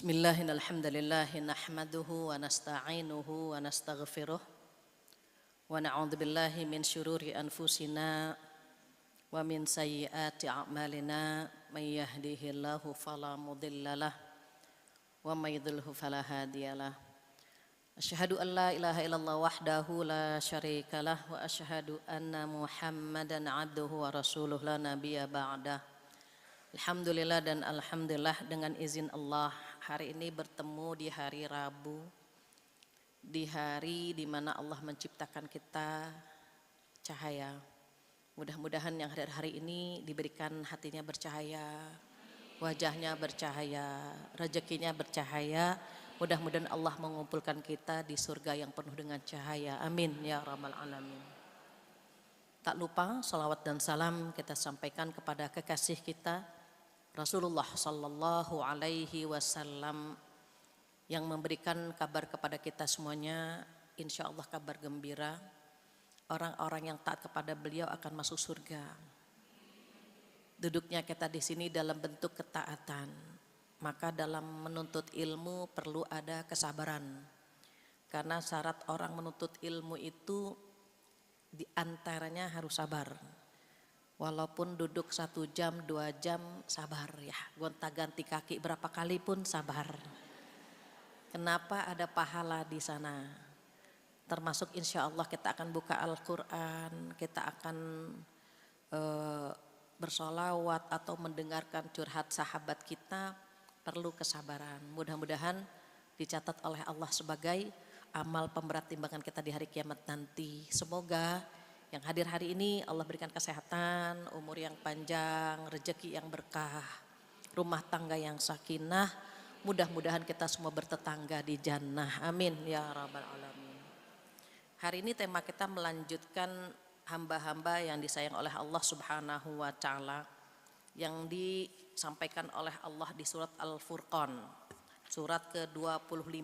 Bismillahirrahmanirrahim. Alhamdulillahi nahmaduhu wa nasta'inuhu wa nastaghfiruh wa na'udzubillahi min syururi anfusina wa min sayyiati a'malina may yahdihillahu fala mudhillalah wa may yudhlilhu fala hadiyalah. Asyhadu an la ilaha illallah wahdahu la syarikalah wa asyhadu anna Muhammadan abduhu wa rasuluh la nabiyya ba'dah. Alhamdulillah dan alhamdulillah dengan izin Allah hari ini bertemu di hari Rabu, di hari di mana Allah menciptakan kita cahaya. Mudah-mudahan yang hari ini diberikan hatinya bercahaya, wajahnya bercahaya, rezekinya bercahaya. Mudah-mudahan Allah mengumpulkan kita di surga yang penuh dengan cahaya. Amin ya rabbal alamin. Tak lupa salawat dan salam kita sampaikan kepada kekasih kita Rasulullah sallallahu alaihi wasallam yang memberikan kabar kepada kita semuanya, insya Allah kabar gembira. Orang-orang yang taat kepada beliau akan masuk surga. Duduknya kita di sini dalam bentuk ketaatan. Maka dalam menuntut ilmu perlu ada kesabaran. Karena syarat orang menuntut ilmu itu diantaranya harus sabar. Walaupun duduk 1 jam, 2 jam sabar ya. Gonta-ganti kaki berapa kali pun sabar. Kenapa ada pahala di sana? Termasuk insya Allah kita akan buka Al-Quran, kita akan bersolawat atau mendengarkan curhat sahabat kita, perlu kesabaran. Mudah-mudahan dicatat oleh Allah sebagai amal pemberat timbangan kita di hari kiamat nanti. Semoga yang hadir hari ini Allah berikan kesehatan, umur yang panjang, rezeki yang berkah, rumah tangga yang sakinah. Mudah-mudahan kita semua bertetangga di jannah. Amin ya rabbal alamin. Hari ini tema kita melanjutkan hamba-hamba yang disayang oleh Allah Subhanahu wa taala yang disampaikan oleh Allah di surat Al-Furqan, surat ke-25,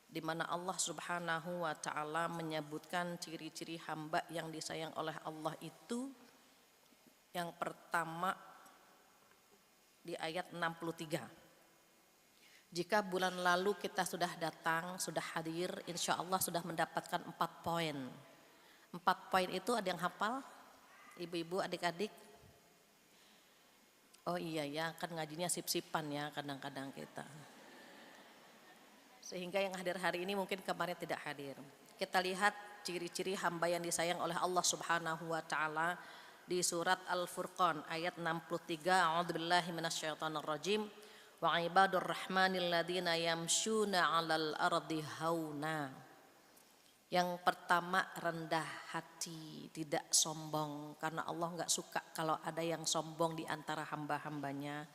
di mana Allah Subhanahu wa taala menyebutkan ciri-ciri hamba yang disayang oleh Allah itu. Yang pertama di ayat 63. Jika bulan lalu kita sudah datang, sudah hadir, insya Allah sudah mendapatkan 4 poin. 4 poin itu ada yang hafal? Ibu-ibu, adik-adik? Oh iya ya, kan ngajinya sip-sipan ya kadang-kadang kita. Sehingga yang hadir hari ini mungkin kemarin tidak hadir. Kita lihat ciri-ciri hamba yang disayang oleh Allah Subhanahu wa taala di surat Al-Furqan ayat 63. A'udzubillahi minasyaitonirrajim. Wa ibadur rahmanil ladzina yamshuna 'alal ardi hauna. Yang pertama rendah hati, tidak sombong, karena Allah enggak suka kalau ada yang sombong di antara hamba-hambanya.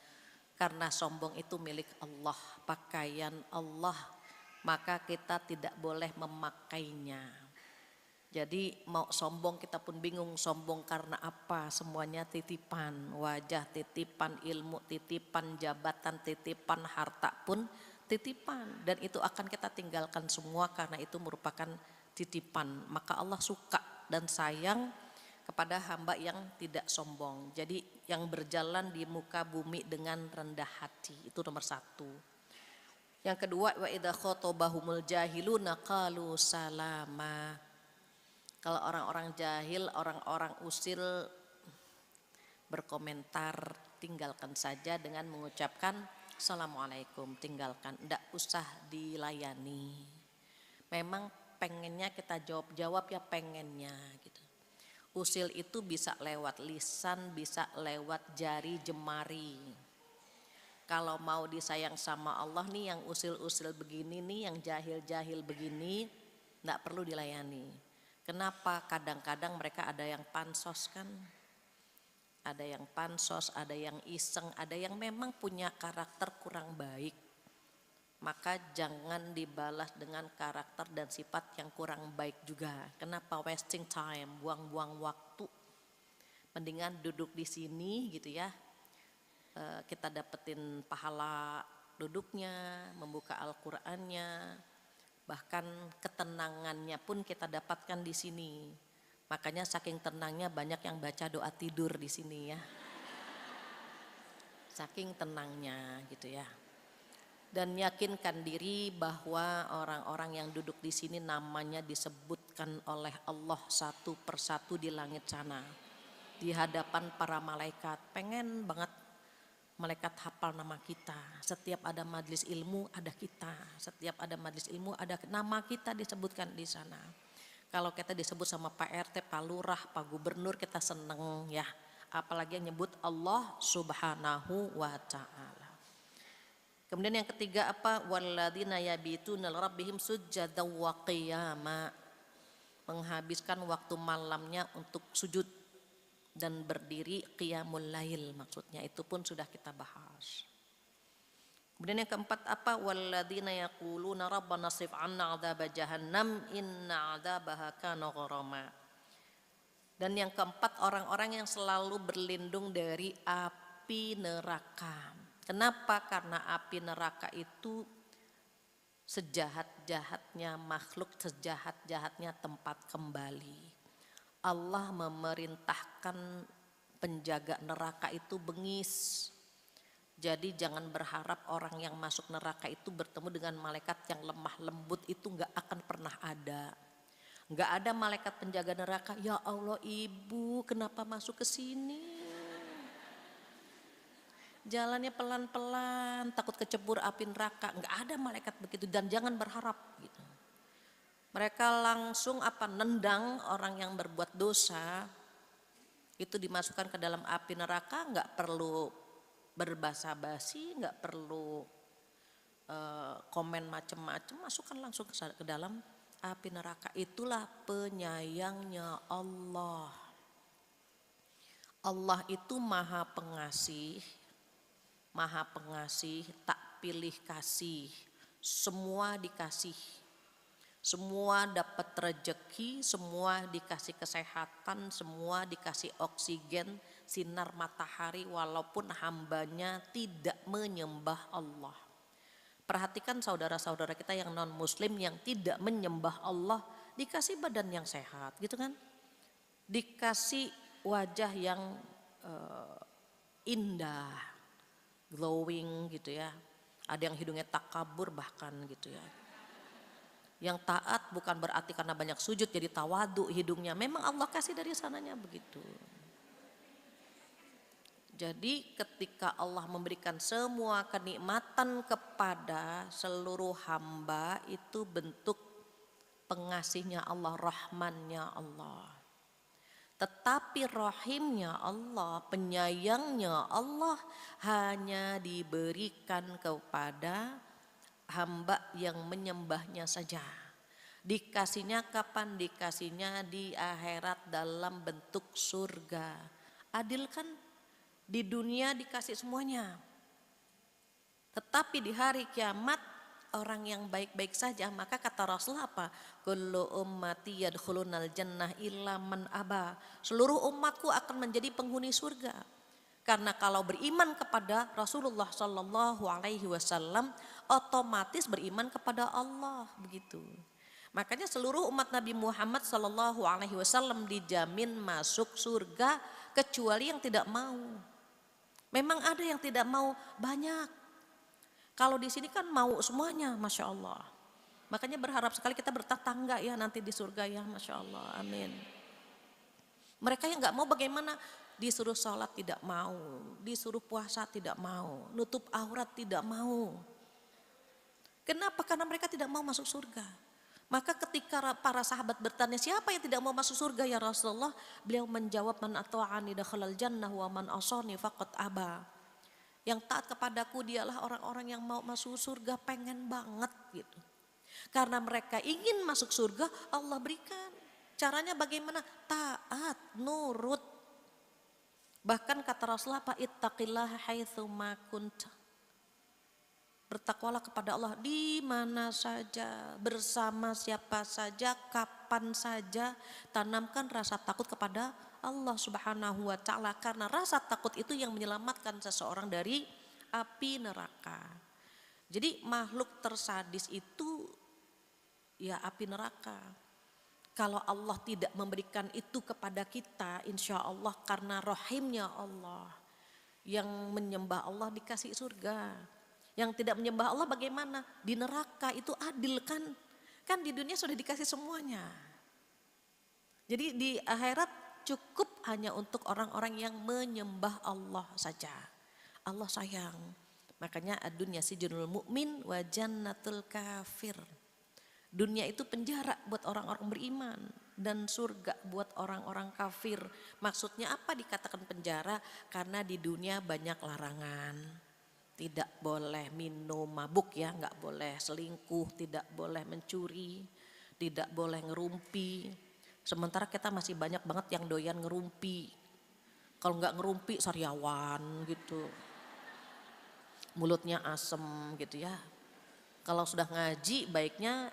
Karena sombong itu milik Allah, pakaian Allah, maka kita tidak boleh memakainya. Jadi mau sombong kita pun bingung, sombong karena apa? Semuanya titipan, wajah titipan, ilmu titipan, jabatan titipan, harta pun titipan. Dan itu akan kita tinggalkan semua karena itu merupakan titipan. Maka Allah suka dan sayang kepada hamba yang tidak sombong. Jadi yang berjalan di muka bumi dengan rendah hati, itu nomor 1. Yang kedua, wa idza khotabahumul jahiluna qalu salama. Kalau orang-orang jahil, orang-orang usil berkomentar, tinggalkan saja dengan mengucapkan assalamualaikum, tinggalkan, enggak usah dilayani. Memang pengennya kita jawab ya pengennya gitu. Usil itu bisa lewat lisan, bisa lewat jari jemari. Kalau mau disayang sama Allah nih, yang usil-usil begini nih, yang jahil-jahil begini, enggak perlu dilayani. Kenapa? Kadang-kadang mereka ada yang pansos kan, ada yang pansos, ada yang iseng, ada yang memang punya karakter kurang baik. Maka jangan dibalas dengan karakter dan sifat yang kurang baik juga. Kenapa? Wasting time, buang-buang waktu. Mendingan duduk di sini gitu ya. Kita dapetin pahala duduknya, membuka Al-Qur'annya, bahkan ketenangannya pun kita dapatkan di sini. Makanya saking tenangnya banyak yang baca doa tidur di sini ya. Saking tenangnya gitu ya. dan yakinkan diri bahwa orang-orang yang duduk di sini namanya disebutkan oleh Allah satu persatu di langit sana, di hadapan para malaikat. Pengen banget malaikat hafal nama kita. Setiap ada majelis ilmu ada kita, setiap ada majelis ilmu ada nama kita disebutkan di sana. Kalau kita disebut sama Pak RT, Pak Lurah, Pak Gubernur, kita seneng ya. Apalagi yang nyebut Allah Subhanahu wa Ta'ala. Kemudian yang ketiga apa? Walladzina yabituna lirabbihim sujjadan wa qiyama. Menghabiskan waktu malamnya untuk sujud dan berdiri qiyamul lail, maksudnya itu pun sudah kita bahas. Kemudian yang keempat apa? Walladzina yaquluna rabbana srif 'anna 'adzaba jahannam inna 'adzabaha kana gharama. Dan yang keempat, orang-orang yang selalu berlindung dari api neraka. Kenapa? Karena api neraka itu sejahat-jahatnya makhluk, sejahat-jahatnya tempat kembali. Allah memerintahkan penjaga neraka itu bengis. Jadi jangan berharap orang yang masuk neraka itu bertemu dengan malaikat yang lemah lembut, itu gak akan pernah ada. Gak ada malaikat penjaga neraka, ya Allah ibu kenapa masuk ke sini? Jalannya pelan-pelan, takut kecebur api neraka. Enggak ada malaikat begitu, dan jangan berharap gitu. Mereka langsung nendang orang yang berbuat dosa, itu dimasukkan ke dalam api neraka, enggak perlu berbasa-basi, enggak perlu komen macam-macam, masukkan langsung ke dalam api neraka. Itulah penyayangnya Allah. Allah itu maha pengasih, tak pilih kasih, semua dikasih, semua dapat rezeki, semua dikasih kesehatan, semua dikasih oksigen, sinar matahari, walaupun hambanya tidak menyembah Allah. Perhatikan saudara-saudara kita yang non muslim yang tidak menyembah Allah, dikasih badan yang sehat gitu kan, dikasih wajah yang indah, glowing gitu ya. Ada yang hidungnya takabur bahkan gitu ya. Yang taat bukan berarti karena banyak sujud jadi tawadu hidungnya. Memang Allah kasih dari sananya begitu. Jadi ketika Allah memberikan semua kenikmatan kepada seluruh hamba, itu bentuk pengasihnya Allah, rahmannya Allah. Tetapi rahimnya Allah, penyayangnya Allah hanya diberikan kepada hamba yang menyembahnya saja. Dikasihnya kapan? Dikasihnya di akhirat dalam bentuk surga. Adil kan? Di dunia dikasih semuanya. Tetapi di hari kiamat orang yang baik-baik saja, maka kata Rasulullah apa? Kullu ummati yadkhulunal jannah illa man aba. Seluruh umatku akan menjadi penghuni surga. Karena kalau beriman kepada Rasulullah sallallahu alaihi wasallam, otomatis beriman kepada Allah, begitu. Makanya seluruh umat Nabi Muhammad sallallahu alaihi wasallam dijamin masuk surga kecuali yang tidak mau. Memang ada yang tidak mau, banyak. Kalau di sini kan mau semuanya, Masya Allah. Makanya berharap sekali kita bertetangga ya nanti di surga ya, Masya Allah, amin. Mereka yang gak mau bagaimana? Disuruh sholat tidak mau, disuruh puasa tidak mau, nutup aurat tidak mau. Kenapa? Karena mereka tidak mau masuk surga. Maka ketika para sahabat bertanya, siapa yang tidak mau masuk surga ya Rasulullah? Beliau menjawab, man ata'ani dakhalal jannah wa man asani faqad aba. Yang taat kepadaku dialah orang-orang yang mau masuk surga, pengen banget gitu. Karena mereka ingin masuk surga, Allah berikan. Caranya bagaimana? Taat, nurut. Bahkan kata Rasulullah, ittaqillaha haitsu ma kunta. Bertakwalah kepada Allah di mana saja, bersama siapa saja, kapan saja. Tanamkan rasa takut kepada Allah Subhanahu wa Ta'ala, karena rasa takut itu yang menyelamatkan seseorang dari api neraka. Jadi makhluk tersadis itu ya api neraka. Kalau Allah tidak memberikan itu kepada kita, insya Allah karena rahimnya Allah, yang menyembah Allah dikasih surga. Yang tidak menyembah Allah bagaimana? Di neraka itu adil kan? Kan di dunia sudah dikasih semuanya. Jadi di akhirat cukup hanya untuk orang-orang yang menyembah Allah saja. Allah sayang. Makanya dunia sijnul mukmin wa jannatul kafir. Dunia itu penjara buat orang-orang beriman dan surga buat orang-orang kafir. Maksudnya apa dikatakan penjara? Karena di dunia banyak larangan. Tidak boleh minum mabuk ya, nggak boleh selingkuh, tidak boleh mencuri, tidak boleh ngerumpi. Sementara kita masih banyak banget yang doyan ngerumpi. Kalau nggak ngerumpi sariawan gitu. Mulutnya asem gitu ya. Kalau sudah ngaji baiknya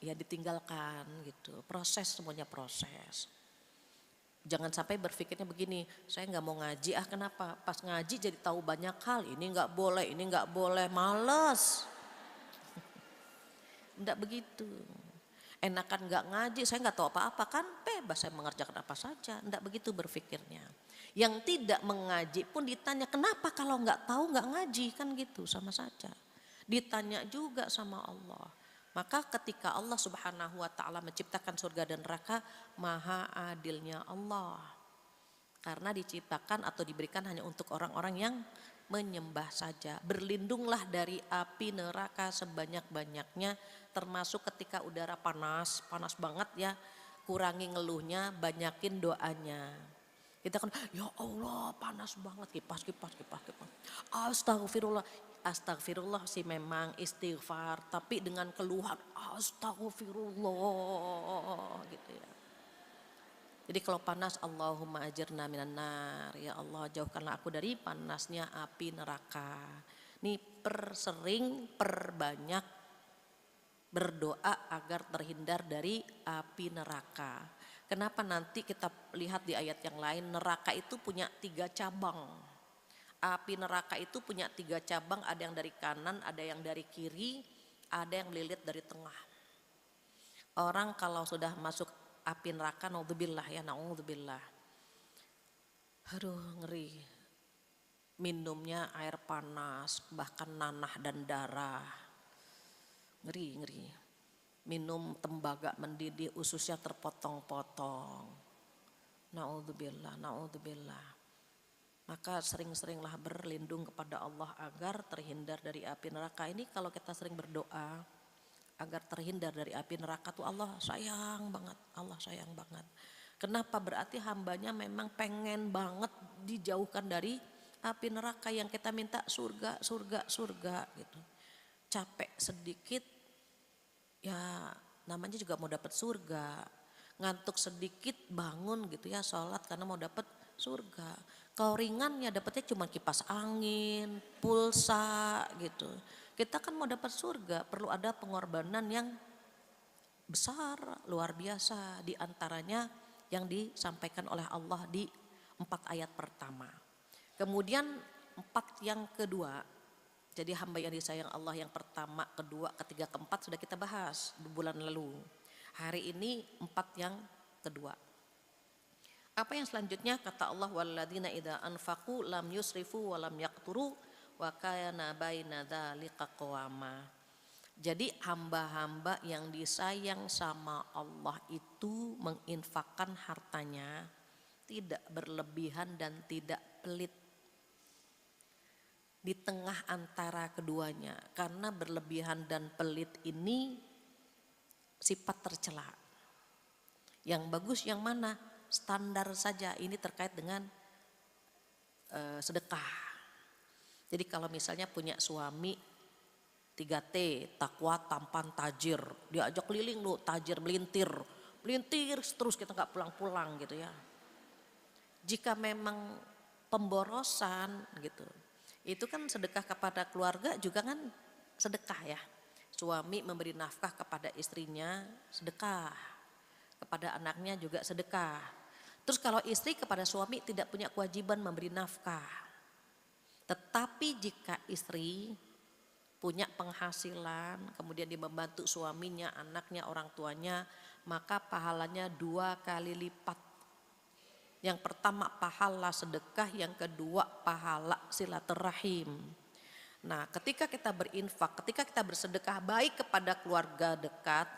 ya ditinggalkan gitu. Proses, semuanya proses. Jangan sampai berpikirnya begini, saya nggak mau ngaji, kenapa? Pas ngaji jadi tahu banyak hal, ini nggak boleh, males. Enggak begitu. Enakan nggak ngaji, saya nggak tahu apa-apa kan, bebas saya mengerjakan apa saja. Enggak begitu berpikirnya. Yang tidak mengaji pun ditanya, kenapa kalau nggak tahu nggak ngaji, kan gitu, sama saja. Ditanya juga sama Allah. Maka ketika Allah Subhanahu wa ta'ala menciptakan surga dan neraka, maha adilnya Allah. Karena diciptakan atau diberikan hanya untuk orang-orang yang menyembah saja. Berlindunglah dari api neraka sebanyak-banyaknya, termasuk ketika udara panas banget ya, kurangi ngeluhnya, banyakin doanya. Kita kan ya Allah panas banget, kipas. Astagfirullah sih memang istighfar, tapi dengan keluhan astagfirullah gitu ya. Jadi kalau panas, Allahumma ajirna minan nar, ya Allah jauhkanlah aku dari panasnya api neraka. Ini perbanyak berdoa agar terhindar dari api neraka. Kenapa nanti kita lihat di ayat yang lain, neraka itu punya 3 cabang. Api neraka itu punya 3 cabang, ada yang dari kanan, ada yang dari kiri, ada yang melilit dari tengah. Orang kalau sudah masuk api neraka, naudzubillah ya, naudzubillah. Aduh ngeri. Minumnya air panas, bahkan nanah dan darah. Ngeri. Minum tembaga mendidih, ususnya terpotong-potong. Naudzubillah. Maka sering-seringlah berlindung kepada Allah agar terhindar dari api neraka. Ini kalau kita sering berdoa agar terhindar dari api neraka tuh Allah sayang banget. Kenapa? Berarti hambanya memang pengen banget dijauhkan dari api neraka. Yang kita minta surga gitu. Capek sedikit ya namanya juga mau dapat surga. Ngantuk sedikit bangun gitu ya, sholat karena mau dapat surga. Kalau ringan ya dapatnya cuma kipas angin, pulsa gitu. Kita kan mau dapat surga, perlu ada pengorbanan yang besar, luar biasa. Di antaranya yang disampaikan oleh Allah di 4 ayat pertama. Kemudian 4 yang kedua. Jadi hamba yang disayang Allah yang pertama, kedua, ketiga, keempat sudah kita bahas 2 bulan lalu. Hari ini 4 yang kedua. Apa yang selanjutnya? Kata Allah, walladzina idza anfaqu lam yusrifu wa lam yaqturu wa kana baina dzalika qawama. Jadi hamba-hamba yang disayang sama Allah itu menginfakkan hartanya tidak berlebihan dan tidak pelit. Di tengah antara keduanya, karena berlebihan dan pelit ini sifat tercela. Yang bagus yang mana? Standar saja. Ini terkait dengan sedekah. Jadi kalau misalnya punya suami 3T, takwa, tampan, tajir, diajak keliling lu, tajir melintir terus kita nggak pulang-pulang gitu ya. Jika memang pemborosan gitu, itu kan sedekah kepada keluarga juga kan sedekah ya. Suami memberi nafkah kepada istrinya sedekah, kepada anaknya juga sedekah. Terus kalau istri kepada suami tidak punya kewajiban memberi nafkah. Tetapi jika istri punya penghasilan, kemudian dia membantu suaminya, anaknya, orang tuanya, maka pahalanya 2 kali lipat. Yang pertama pahala sedekah, yang kedua pahala silaturahim. Nah, ketika kita berinfak, ketika kita bersedekah baik kepada keluarga dekat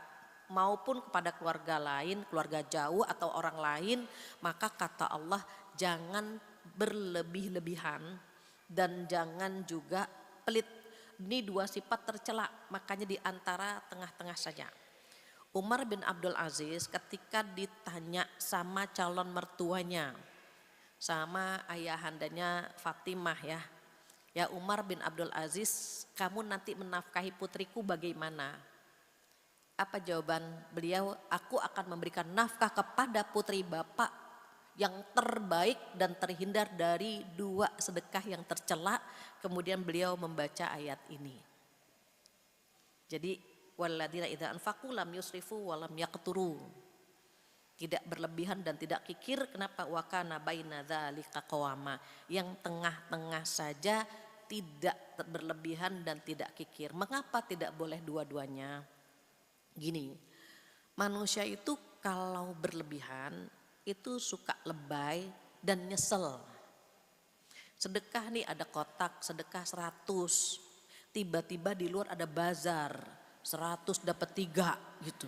maupun kepada keluarga lain, keluarga jauh atau orang lain, maka kata Allah jangan berlebih-lebihan dan jangan juga pelit. Ini dua sifat tercela, makanya di antara tengah-tengah saja. Umar bin Abdul Aziz ketika ditanya sama calon mertuanya, sama ayahandanya Fatimah ya. Ya Umar bin Abdul Aziz, kamu nanti menafkahi putriku bagaimana? Apa jawaban beliau? Aku akan memberikan nafkah kepada putri bapak yang terbaik dan terhindar dari dua sedekah yang tercela. Kemudian beliau membaca ayat ini. Jadi walladzina idza anfaqu lam yusrifu wa lam yaqturu. Tidak berlebihan dan tidak kikir. Kenapa? Wa kana baina dzalika qawama. Yang tengah-tengah saja, tidak berlebihan dan tidak kikir. Mengapa tidak boleh dua-duanya? Gini, manusia itu kalau berlebihan itu suka lebay dan nyesel. Sedekah nih ada kotak, sedekah 100. Tiba-tiba di luar ada bazar, 100 dapat 3 gitu.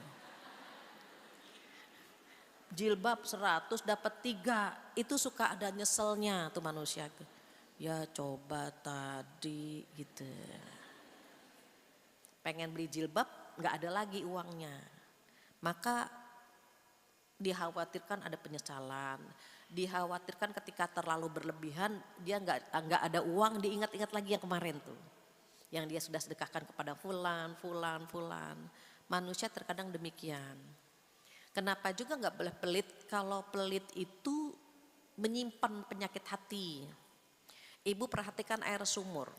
Jilbab 100 dapat 3, itu suka ada nyeselnya tuh manusia. Ya coba tadi gitu. Pengen beli jilbab gak ada lagi uangnya. Maka dikhawatirkan ada penyesalan. Dikhawatirkan ketika terlalu berlebihan dia gak ada uang, diingat-ingat lagi yang kemarin tuh. Yang dia sudah sedekahkan kepada fulan. Manusia terkadang demikian. Kenapa juga gak boleh pelit? Kalau pelit itu menyimpan penyakit hati. Ibu perhatikan air sumur.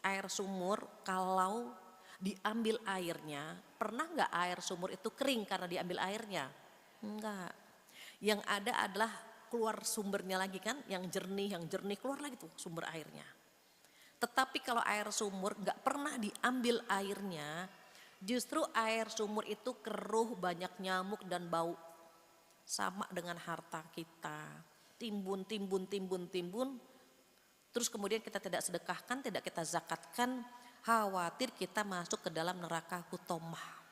Air sumur kalau diambil airnya, pernah nggak air sumur itu kering karena diambil airnya? Enggak. Yang ada adalah keluar sumbernya lagi kan, yang jernih keluar lagi tuh sumber airnya. Tetapi kalau air sumur nggak pernah diambil airnya, justru air sumur itu keruh, banyak nyamuk dan bau. Sama dengan harta kita, timbun. Terus kemudian kita tidak sedekahkan, tidak kita zakatkan, khawatir kita masuk ke dalam neraka hutomah.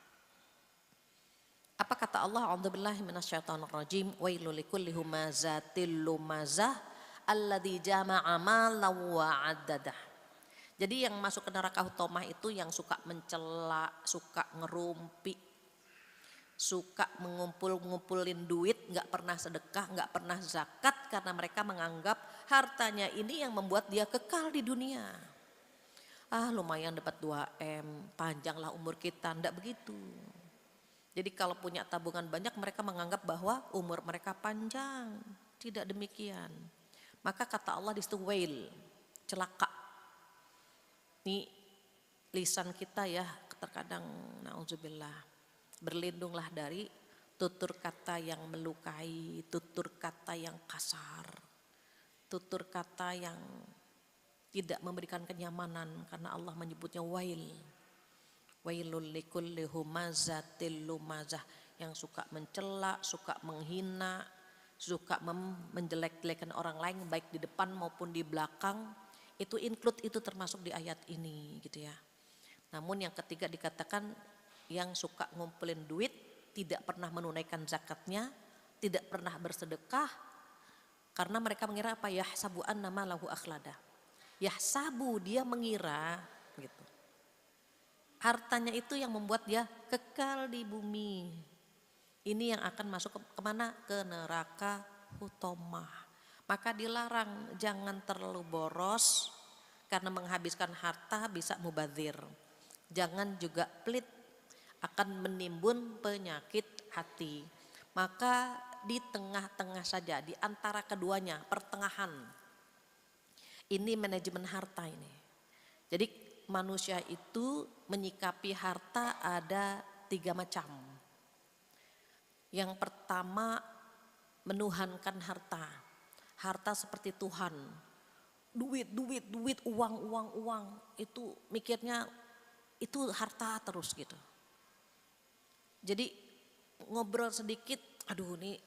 Apa kata Allah? A'udzubillahi minasyaitonirrajim. Wailul likulli humazatil lumazah alladzi jama'a malan wa 'addadah. Jadi yang masuk ke neraka hutomah itu yang suka mencela, suka ngerumpi, suka ngumpulin duit, gak pernah sedekah, gak pernah zakat karena mereka menganggap hartanya ini yang membuat dia kekal di dunia. Lumayan dapat 2M, panjanglah umur kita, enggak begitu. Jadi kalau punya tabungan banyak mereka menganggap bahwa umur mereka panjang, tidak demikian. Maka kata Allah di situ wail, celaka. Nih lisan kita ya terkadang na'udzubillah, berlindunglah dari tutur kata yang melukai, tutur kata yang kasar, tutur kata yang tidak memberikan kenyamanan, karena Allah menyebutnya wail. Wailul likulli humazatil lumazah, yang suka mencela, suka menghina, suka menjelek-jelekan orang lain baik di depan maupun di belakang. Itu include, itu termasuk di ayat ini gitu ya. Namun yang ketiga dikatakan yang suka ngumpulin duit, tidak pernah menunaikan zakatnya, tidak pernah bersedekah, karena mereka mengira apa? Yahsabu annama lahu akhlada. Yahsabu, dia mengira gitu. Hartanya itu yang membuat dia kekal di bumi. Ini yang akan masuk kemana? Ke neraka hutomah. Maka dilarang jangan terlalu boros karena menghabiskan harta bisa mubadzir. Jangan juga pelit, akan menimbun penyakit hati. Maka di tengah-tengah saja, di antara keduanya, pertengahan. Ini manajemen harta ini. Jadi manusia itu menyikapi harta ada 3 macam. Yang pertama, menuhankan harta. Harta seperti Tuhan. Duit, uang. Itu mikirnya itu harta terus gitu. Jadi ngobrol sedikit, aduh ini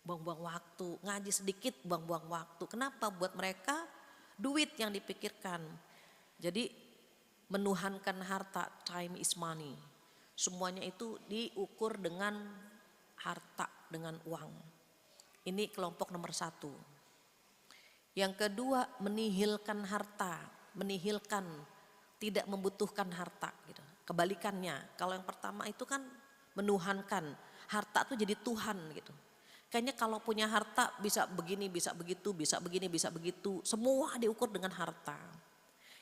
buang-buang waktu. Ngaji sedikit, buang-buang waktu. Kenapa? Buat mereka duit yang dipikirkan. Jadi menuhankan harta, time is money. Semuanya itu diukur dengan harta, dengan uang. Ini kelompok nomor 1. Yang kedua, menihilkan harta, menihilkan, tidak membutuhkan harta gitu. Kebalikannya, kalau yang pertama itu kan menuhankan, harta itu jadi Tuhan gitu. Kayaknya kalau punya harta bisa begini, bisa begitu, bisa begini, bisa begitu, semua diukur dengan harta.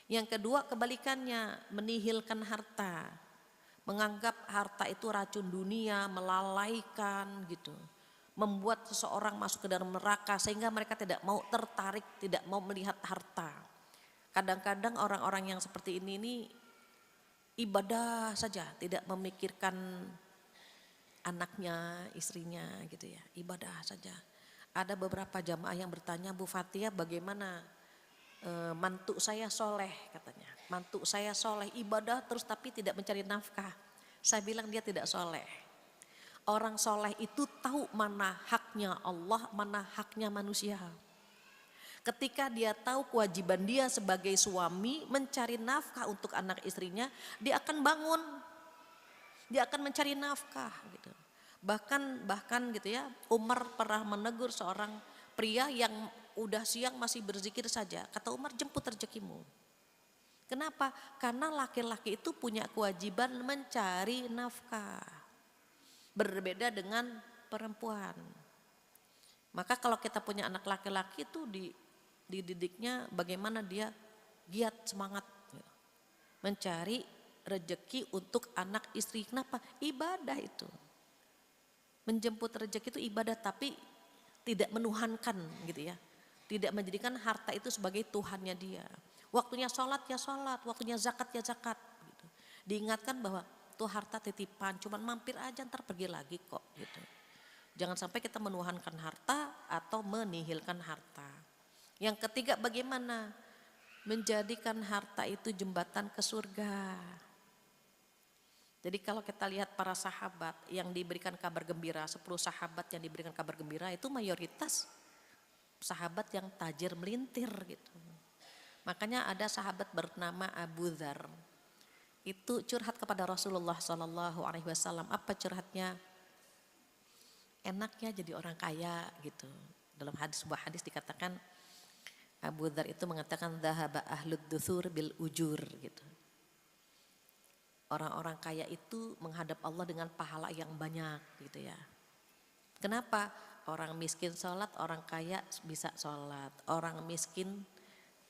Yang kedua kebalikannya, menihilkan harta, menganggap harta itu racun dunia, melalaikan gitu, membuat seseorang masuk ke dalam neraka sehingga mereka tidak mau tertarik, tidak mau melihat harta. Kadang-kadang orang-orang yang seperti ini ibadah saja, tidak memikirkan anaknya, istrinya gitu ya, ibadah saja. Ada beberapa jamaah yang bertanya, Bu Fatia bagaimana mantu saya soleh katanya, mantu saya soleh ibadah terus tapi tidak mencari nafkah. Saya bilang dia tidak soleh. Orang soleh itu tahu mana haknya Allah, mana haknya manusia. Ketika dia tahu kewajiban dia sebagai suami mencari nafkah untuk anak istrinya, dia akan bangun, dia akan mencari nafkah gitu. Bahkan gitu ya, Umar pernah menegur seorang pria yang udah siang masih berzikir saja. Kata Umar, jemput rezekimu. Kenapa? Karena laki-laki itu punya kewajiban mencari nafkah. Berbeda dengan perempuan. Maka kalau kita punya anak laki-laki itu dididiknya bagaimana dia giat, semangat gitu. Mencari rezeki untuk anak istri. Kenapa? Ibadah itu. Menjemput rezeki itu ibadah, tapi tidak menuhankan gitu ya. Tidak menjadikan harta itu sebagai Tuhannya dia. Waktunya sholat ya sholat, waktunya zakat ya zakat gitu. Diingatkan bahwa tuh harta titipan, cuman mampir aja ntar pergi lagi kok gitu. Jangan sampai kita menuhankan harta atau menihilkan harta. Yang ketiga bagaimana? Menjadikan harta itu jembatan ke surga. Jadi kalau kita lihat para sahabat yang diberikan kabar gembira, 10 sahabat yang diberikan kabar gembira itu mayoritas sahabat yang tajir melintir gitu. Makanya ada sahabat bernama Abu Dzar. Itu curhat kepada Rasulullah SAW. Apa curhatnya? Enaknya jadi orang kaya gitu. Dalam sebuah hadis dikatakan Abu Dzar itu mengatakan dzahaba ahlud dutsur bil ujur gitu. Orang-orang kaya itu menghadap Allah dengan pahala yang banyak gitu ya. Kenapa? Orang miskin sholat, orang kaya bisa sholat. Orang miskin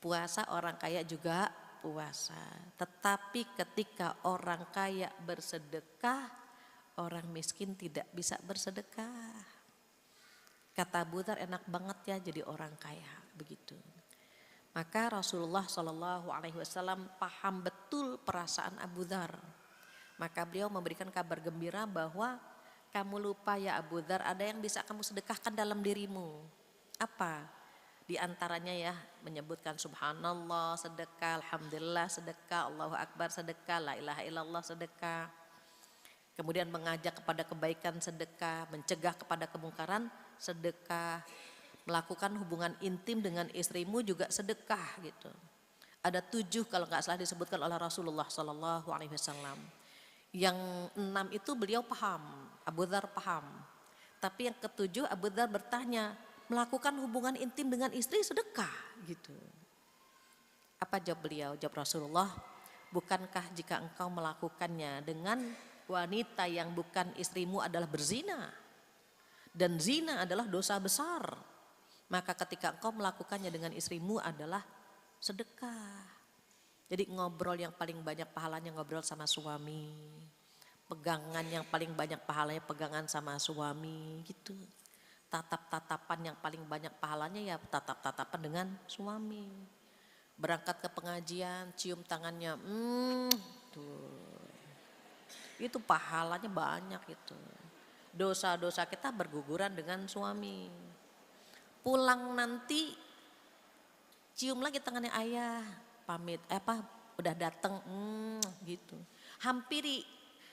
puasa, orang kaya juga puasa. Tetapi ketika orang kaya bersedekah, orang miskin tidak bisa bersedekah. Kata Abu Dzar, enak banget ya jadi orang kaya begitu. Maka Rasulullah SAW paham betul perasaan Abu Dzar. Maka beliau memberikan kabar gembira bahwa kamu lupa ya Abu Dzar, ada yang bisa kamu sedekahkan dalam dirimu. Apa? Di antaranya ya menyebutkan subhanallah sedekah, alhamdulillah sedekah, Allahu akbar sedekah, la ilaha illallah sedekah. Kemudian mengajak kepada kebaikan sedekah, mencegah kepada kemungkaran sedekah. Melakukan hubungan intim dengan istrimu juga sedekah gitu. Ada 7 kalau nggak salah disebutkan oleh Rasulullah SAW. Yang 6 itu beliau paham, Abu Dzar paham. Tapi yang ke-7 Abu Dzar bertanya, melakukan hubungan intim dengan istri sedekah gitu. Apa jawab beliau? Jawab Rasulullah, bukankah jika engkau melakukannya dengan wanita yang bukan istrimu adalah berzina? Dan zina adalah dosa besar. Maka ketika engkau melakukannya dengan istrimu adalah sedekah. Jadi ngobrol yang paling banyak pahalanya ngobrol sama suami. Pegangan yang paling banyak pahalanya pegangan sama suami gitu. Tatap-tatapan yang paling banyak pahalanya ya tatap-tatapan dengan suami. Berangkat ke pengajian, cium tangannya, tuh. Itu pahalanya banyak itu. Dosa-dosa kita berguguran dengan suami. Pulang nanti cium lagi tangannya ayah, pamit, udah datang, gitu. Hampiri,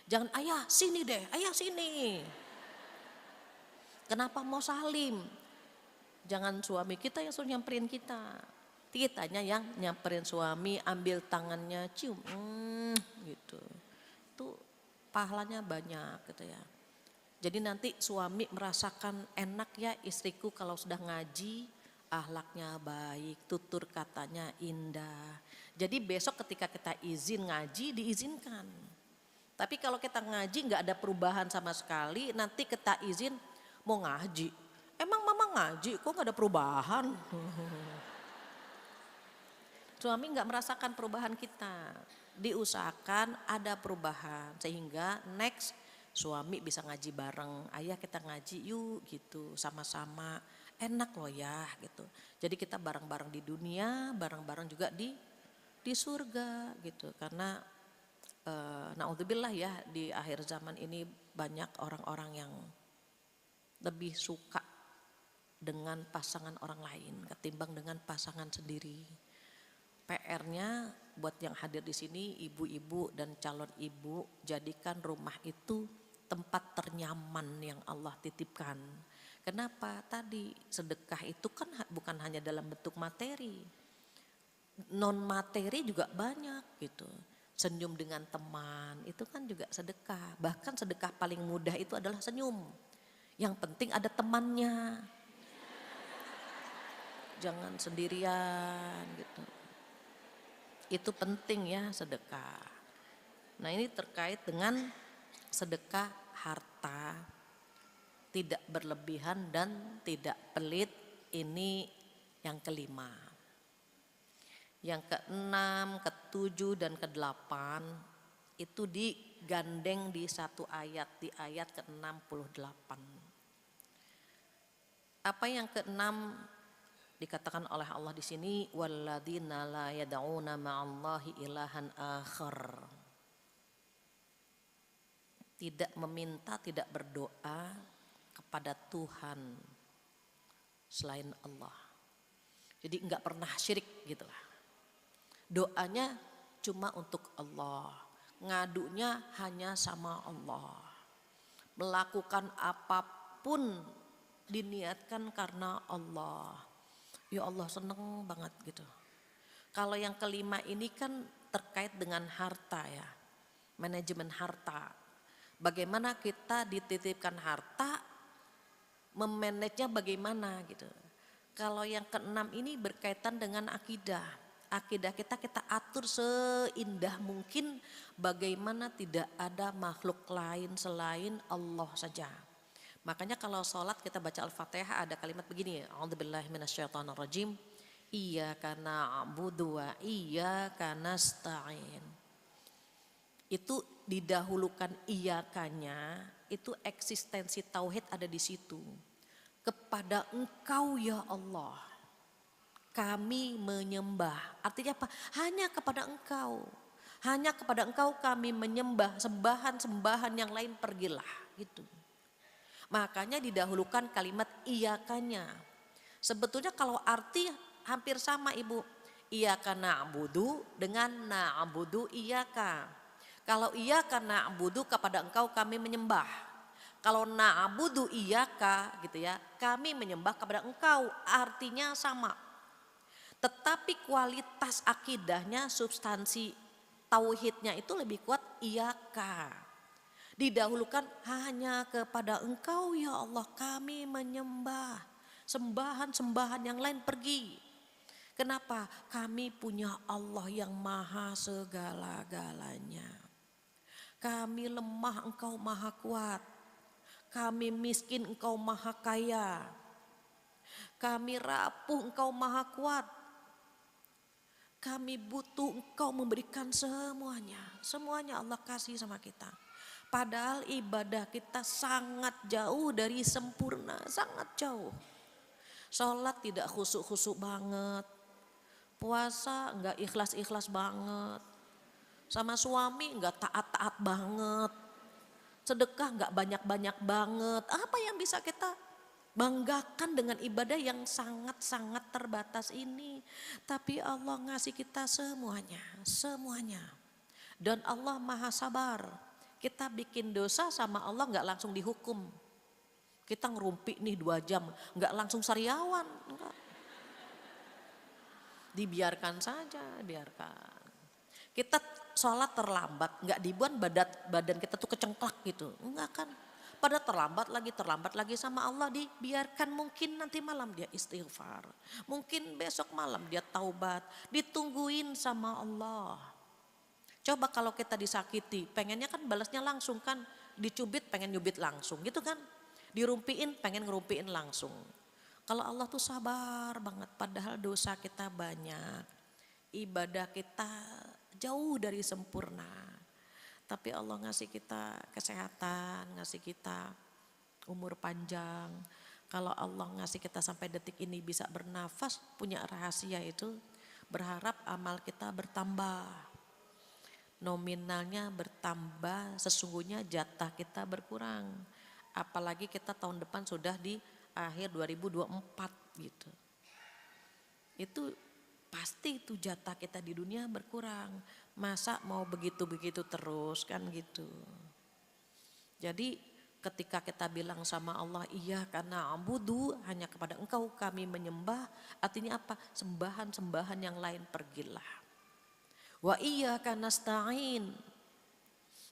jangan ayah sini deh, ayah sini. Kenapa mau salim? Jangan suami kita yang suruh nyamperin kita. Kitanya yang nyamperin suami, ambil tangannya, cium, gitu. Itu pahalanya banyak gitu ya. Jadi nanti suami merasakan enak ya istriku kalau sudah ngaji, ahlaknya baik, tutur katanya indah. Jadi besok ketika kita izin ngaji diizinkan. Tapi kalau kita ngaji nggak ada perubahan sama sekali, nanti kita izin mau ngaji. Emang mama ngaji kok nggak ada perubahan? Suami nggak merasakan perubahan kita. Diusahakan ada perubahan sehingga next suami bisa ngaji bareng. Ayah kita ngaji yuk gitu sama-sama. Enak loh ya gitu. Jadi kita bareng-bareng di dunia, bareng-bareng juga di surga gitu. Karena naudzubillah ya di akhir zaman ini banyak orang-orang yang lebih suka dengan pasangan orang lain ketimbang dengan pasangan sendiri. PR-nya buat yang hadir di sini, ibu-ibu dan calon ibu, jadikan rumah itu tempat ternyaman yang Allah titipkan. Kenapa? Tadi sedekah itu kan bukan hanya dalam bentuk materi, non materi juga banyak gitu. Senyum dengan teman itu kan juga sedekah. Bahkan sedekah paling mudah itu adalah senyum. Yang penting ada temannya. Jangan sendirian gitu. Itu penting ya sedekah. Nah ini terkait dengan sedekah harta, tidak berlebihan dan tidak pelit, ini yang kelima. Yang keenam, ketujuh dan kedelapan itu digandeng di satu ayat, di ayat ke-68. Apa yang keenam? Dikatakan oleh Allah di sini walladzina la yad'una ma'allahi ilahan akhar. Tidak meminta, tidak berdoa kepada Tuhan selain Allah. Jadi enggak pernah syirik gitulah. Doanya cuma untuk Allah. Ngadunya hanya sama Allah. Melakukan apapun diniatkan karena Allah. Ya Allah seneng banget gitu. Kalau yang kelima ini kan terkait dengan harta ya. Manajemen harta. Bagaimana kita dititipkan harta, memanagenya bagaimana gitu. Kalau yang keenam ini berkaitan dengan akidah. Akidah kita atur seindah mungkin bagaimana tidak ada makhluk lain selain Allah saja. Makanya kalau sholat kita baca Al-Fatihah ada kalimat begini, a'udzubillahi minasyaitonirrajim, iyyaka na'budu wa iyyaka nasta'in. Itu didahulukan iyakanya, itu eksistensi tauhid ada di situ. Kepada Engkau ya Allah, kami menyembah. Artinya apa? Hanya kepada Engkau. Hanya kepada Engkau kami menyembah, sembahan-sembahan yang lain pergilah gitu. Makanya didahulukan kalimat iyakanya. Sebetulnya kalau arti hampir sama Ibu. Iyaka na'budu dengan na'budu iyaka. Kalau iyaka na'budu kepada Engkau kami menyembah. Kalau na'budu iyaka gitu ya, kami menyembah kepada Engkau. Artinya sama. Tetapi kualitas akidahnya, substansi tauhidnya itu lebih kuat iyaka. Didahulukan hanya kepada Engkau ya Allah kami menyembah. Sembahan-sembahan yang lain pergi. Kenapa? Kami punya Allah yang maha segala-galanya. Kami lemah Engkau maha kuat. Kami miskin Engkau maha kaya. Kami rapuh Engkau maha kuat. Kami butuh Engkau memberikan semuanya. Semuanya Allah kasih sama kita. Padahal ibadah kita sangat jauh dari sempurna, sangat jauh. Sholat tidak khusyuk-khusyuk banget. Puasa enggak ikhlas-ikhlas banget. Sama suami enggak taat-taat banget. Sedekah enggak banyak-banyak banget. Apa yang bisa kita banggakan dengan ibadah yang sangat-sangat terbatas ini? Tapi Allah ngasih kita semuanya, semuanya. Dan Allah maha sabar. Kita bikin dosa sama Allah nggak langsung dihukum. Kita ngerumpi nih 2 jam, nggak langsung sariawan. Enggak. Dibiarkan saja, biarkan. Kita sholat terlambat, nggak dibuat badan kita tuh kecengklak gitu, enggak kan. Pada terlambat lagi sama Allah, dibiarkan. Mungkin nanti malam dia istighfar, mungkin besok malam dia taubat, ditungguin sama Allah. Coba kalau kita disakiti, pengennya kan balasnya langsung kan, dicubit pengen nyubit langsung gitu kan, dirumpiin pengen ngerumpiin langsung. Kalau Allah tuh sabar banget, padahal dosa kita banyak, ibadah kita jauh dari sempurna. Tapi Allah ngasih kita kesehatan, ngasih kita umur panjang. Kalau Allah ngasih kita sampai detik ini bisa bernafas, punya rahasia itu, berharap amal kita bertambah. Nominalnya bertambah, sesungguhnya jatah kita berkurang. Apalagi kita tahun depan sudah di akhir 2024 gitu. Itu pasti itu jatah kita di dunia berkurang. Masa mau begitu-begitu terus kan gitu. Jadi ketika kita bilang sama Allah, iya karena abudu, hanya kepada engkau kami menyembah. Artinya apa? Sembahan-sembahan yang lain pergilah. Wa iyyaka nasta'in.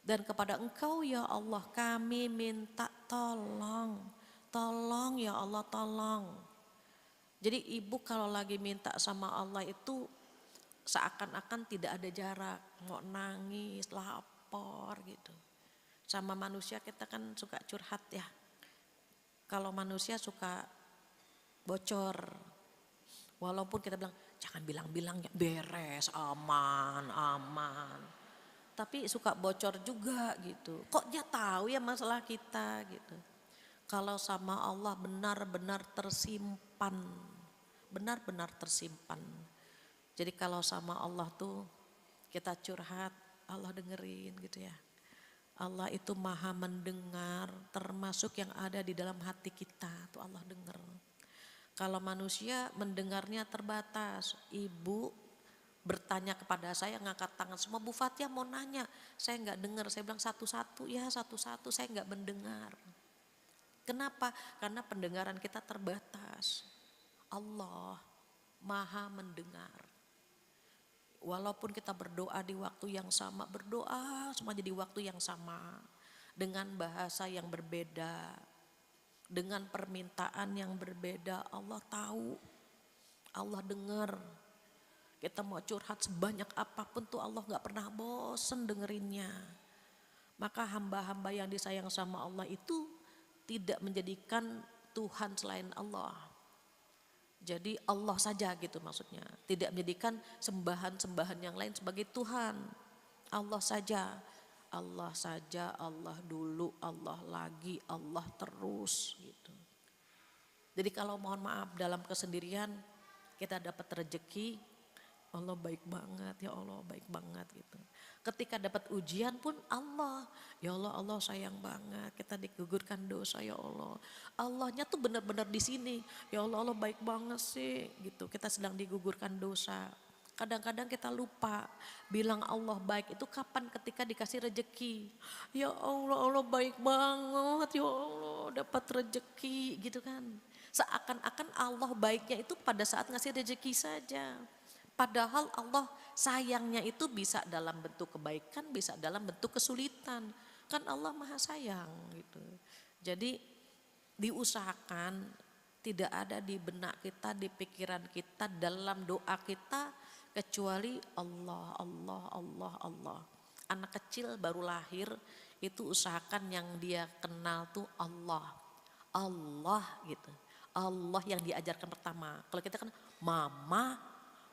Dan kepada engkau ya Allah kami minta tolong. Tolong ya Allah, tolong. Jadi ibu kalau lagi minta sama Allah itu seakan-akan tidak ada jarak, mau nangis, lapor gitu. Sama manusia kita kan suka curhat ya. Kalau manusia suka bocor. Walaupun kita bilang jangan bilang-bilang ya, beres, aman, aman. Tapi suka bocor juga gitu. Kok dia tahu ya masalah kita gitu. Kalau sama Allah benar-benar tersimpan. Benar-benar tersimpan. Jadi kalau sama Allah tuh kita curhat, Allah dengerin gitu ya. Allah itu maha mendengar, termasuk yang ada di dalam hati kita tuh Allah dengar. Kalau manusia mendengarnya terbatas. Ibu bertanya kepada saya, ngangkat tangan semua, Bu Fatia mau nanya, saya nggak dengar. Saya bilang satu-satu, ya satu-satu, saya nggak mendengar. Kenapa? Karena pendengaran kita terbatas. Allah maha mendengar. Walaupun kita berdoa di waktu yang sama, berdoa semua jadi waktu yang sama. Dengan bahasa yang berbeda, dengan permintaan yang berbeda, Allah tahu, Allah dengar. Kita mau curhat sebanyak apapun tuh Allah gak pernah bosen dengerinnya. Maka hamba-hamba yang disayang sama Allah itu tidak menjadikan Tuhan selain Allah. Jadi Allah saja gitu maksudnya. Tidak menjadikan sembahan-sembahan yang lain sebagai Tuhan. Allah saja. Allah saja, Allah dulu, Allah lagi, Allah terus gitu. Jadi kalau mohon maaf dalam kesendirian kita dapat rezeki, Allah baik banget, ya Allah baik banget gitu. Ketika dapat ujian pun Allah, ya Allah, Allah sayang banget, kita digugurkan dosa ya Allah. Allahnya tuh benar-benar di sini, ya Allah, Allah baik banget sih gitu. Kita sedang digugurkan dosa. Kadang-kadang kita lupa bilang Allah baik itu kapan, ketika dikasih rezeki. Ya Allah, Allah baik banget, ya Allah dapat rezeki gitu kan. Seakan-akan Allah baiknya itu pada saat ngasih rezeki saja. Padahal Allah sayangnya itu bisa dalam bentuk kebaikan, bisa dalam bentuk kesulitan. Kan Allah maha sayang gitu. Jadi diusahakan tidak ada di benak kita, di pikiran kita, dalam doa kita kecuali Allah, Allah, Allah, Allah. Anak kecil baru lahir itu usahakan yang dia kenal tuh Allah. Allah gitu. Allah yang diajarkan pertama. Kalau kita kan mama,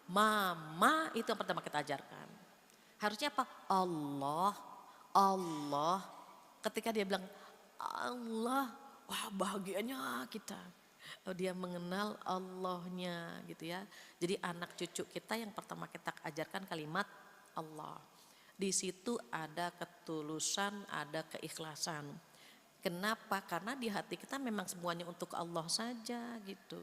mama itu yang pertama kita ajarkan. Harusnya apa? Allah, Allah. Ketika dia bilang Allah, wah bahagianya kita. Dia mengenal Allahnya gitu ya. Jadi anak cucu kita yang pertama kita ajarkan kalimat Allah. Di situ ada ketulusan, ada keikhlasan. Kenapa? Karena di hati kita memang semuanya untuk Allah saja gitu.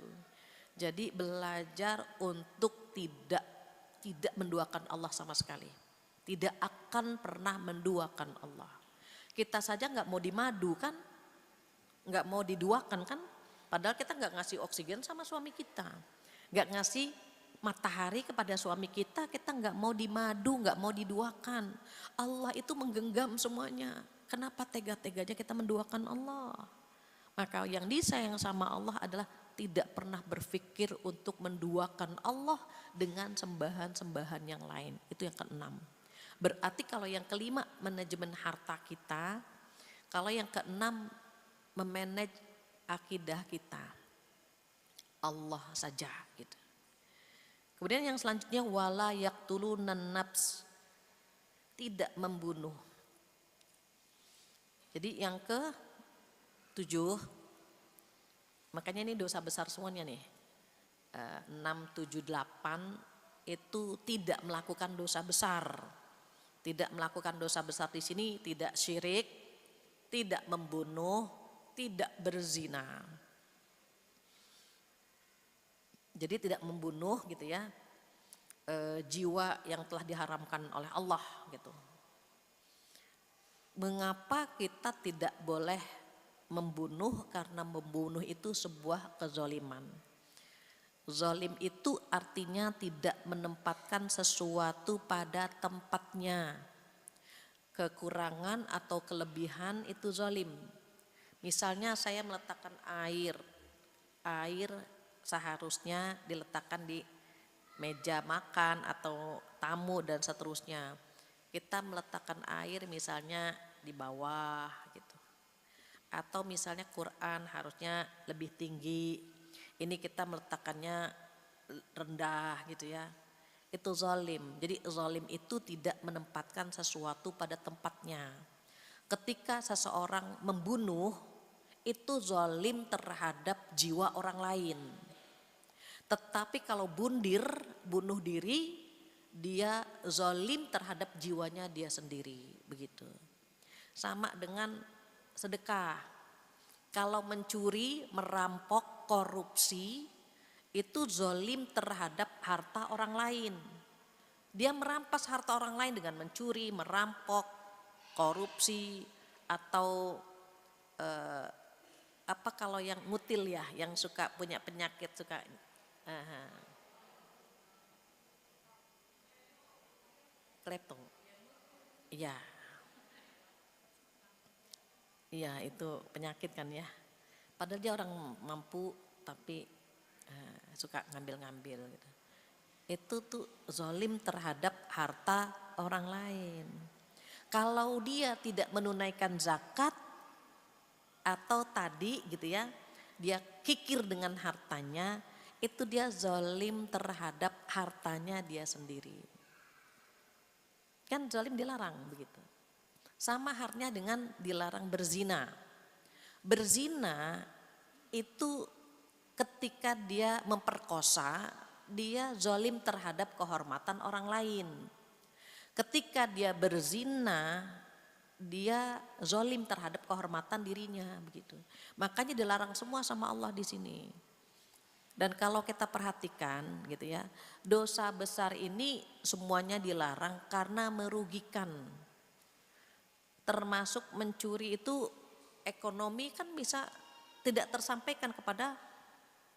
Jadi belajar untuk tidak menduakan Allah sama sekali. Tidak akan pernah menduakan Allah. Kita saja nggak mau dimadu kan, nggak mau diduakan kan. Padahal kita nggak ngasih oksigen sama suami kita, nggak ngasih matahari kepada suami kita nggak mau dimadu, nggak mau diduakan. Allah itu menggenggam semuanya. Kenapa tega-teganya kita menduakan Allah? Maka yang disayang sama Allah adalah tidak pernah berpikir untuk menduakan Allah dengan sembahan-sembahan yang lain. Itu yang keenam. Berarti kalau yang kelima manajemen harta kita, kalau yang keenam memanage akidah kita. Allah saja gitu. Kemudian yang selanjutnya wala yaqtulunan nafs, tidak membunuh. Jadi yang ke-7, makanya ini dosa besar semuanya nih. 6, 7, 8 itu tidak melakukan dosa besar. Tidak melakukan dosa besar di sini tidak syirik, tidak membunuh, tidak berzina. Jadi tidak membunuh gitu ya, jiwa yang telah diharamkan oleh Allah gitu. Mengapa kita tidak boleh membunuh? Karena membunuh itu sebuah kezaliman. Zalim itu artinya tidak menempatkan sesuatu pada tempatnya. Kekurangan atau kelebihan itu zalim. Misalnya saya meletakkan air seharusnya diletakkan di meja makan atau tamu dan seterusnya. Kita meletakkan air misalnya di bawah gitu. Atau misalnya Quran harusnya lebih tinggi. Ini kita meletakkannya rendah gitu ya. Itu zalim. Jadi zalim itu tidak menempatkan sesuatu pada tempatnya. Ketika seseorang membunuh, itu zalim terhadap jiwa orang lain. Tetapi kalau bunuh diri, dia zalim terhadap jiwanya dia sendiri, begitu. Sama dengan sedekah. Kalau mencuri, merampok, korupsi, itu zalim terhadap harta orang lain. Dia merampas harta orang lain dengan mencuri, merampok, korupsi, atau apa kalau yang mutil ya, yang suka punya penyakit suka klepto. Iya. Iya, itu penyakit kan ya. Padahal dia orang mampu tapi suka ngambil-ngambil gitu. Itu tuh zalim terhadap harta orang lain. Kalau dia tidak menunaikan zakat atau tadi gitu ya, dia kikir dengan hartanya, itu dia zalim terhadap hartanya dia sendiri. Kan zalim dilarang begitu. Sama halnya dengan dilarang berzina. Berzina itu ketika dia memperkosa, dia zalim terhadap kehormatan orang lain. Ketika dia berzina, dia zalim terhadap kehormatan dirinya begitu. Makanya dilarang semua sama Allah di sini. Dan kalau kita perhatikan gitu ya, dosa besar ini semuanya dilarang karena merugikan. Termasuk mencuri itu ekonomi kan bisa tidak tersampaikan kepada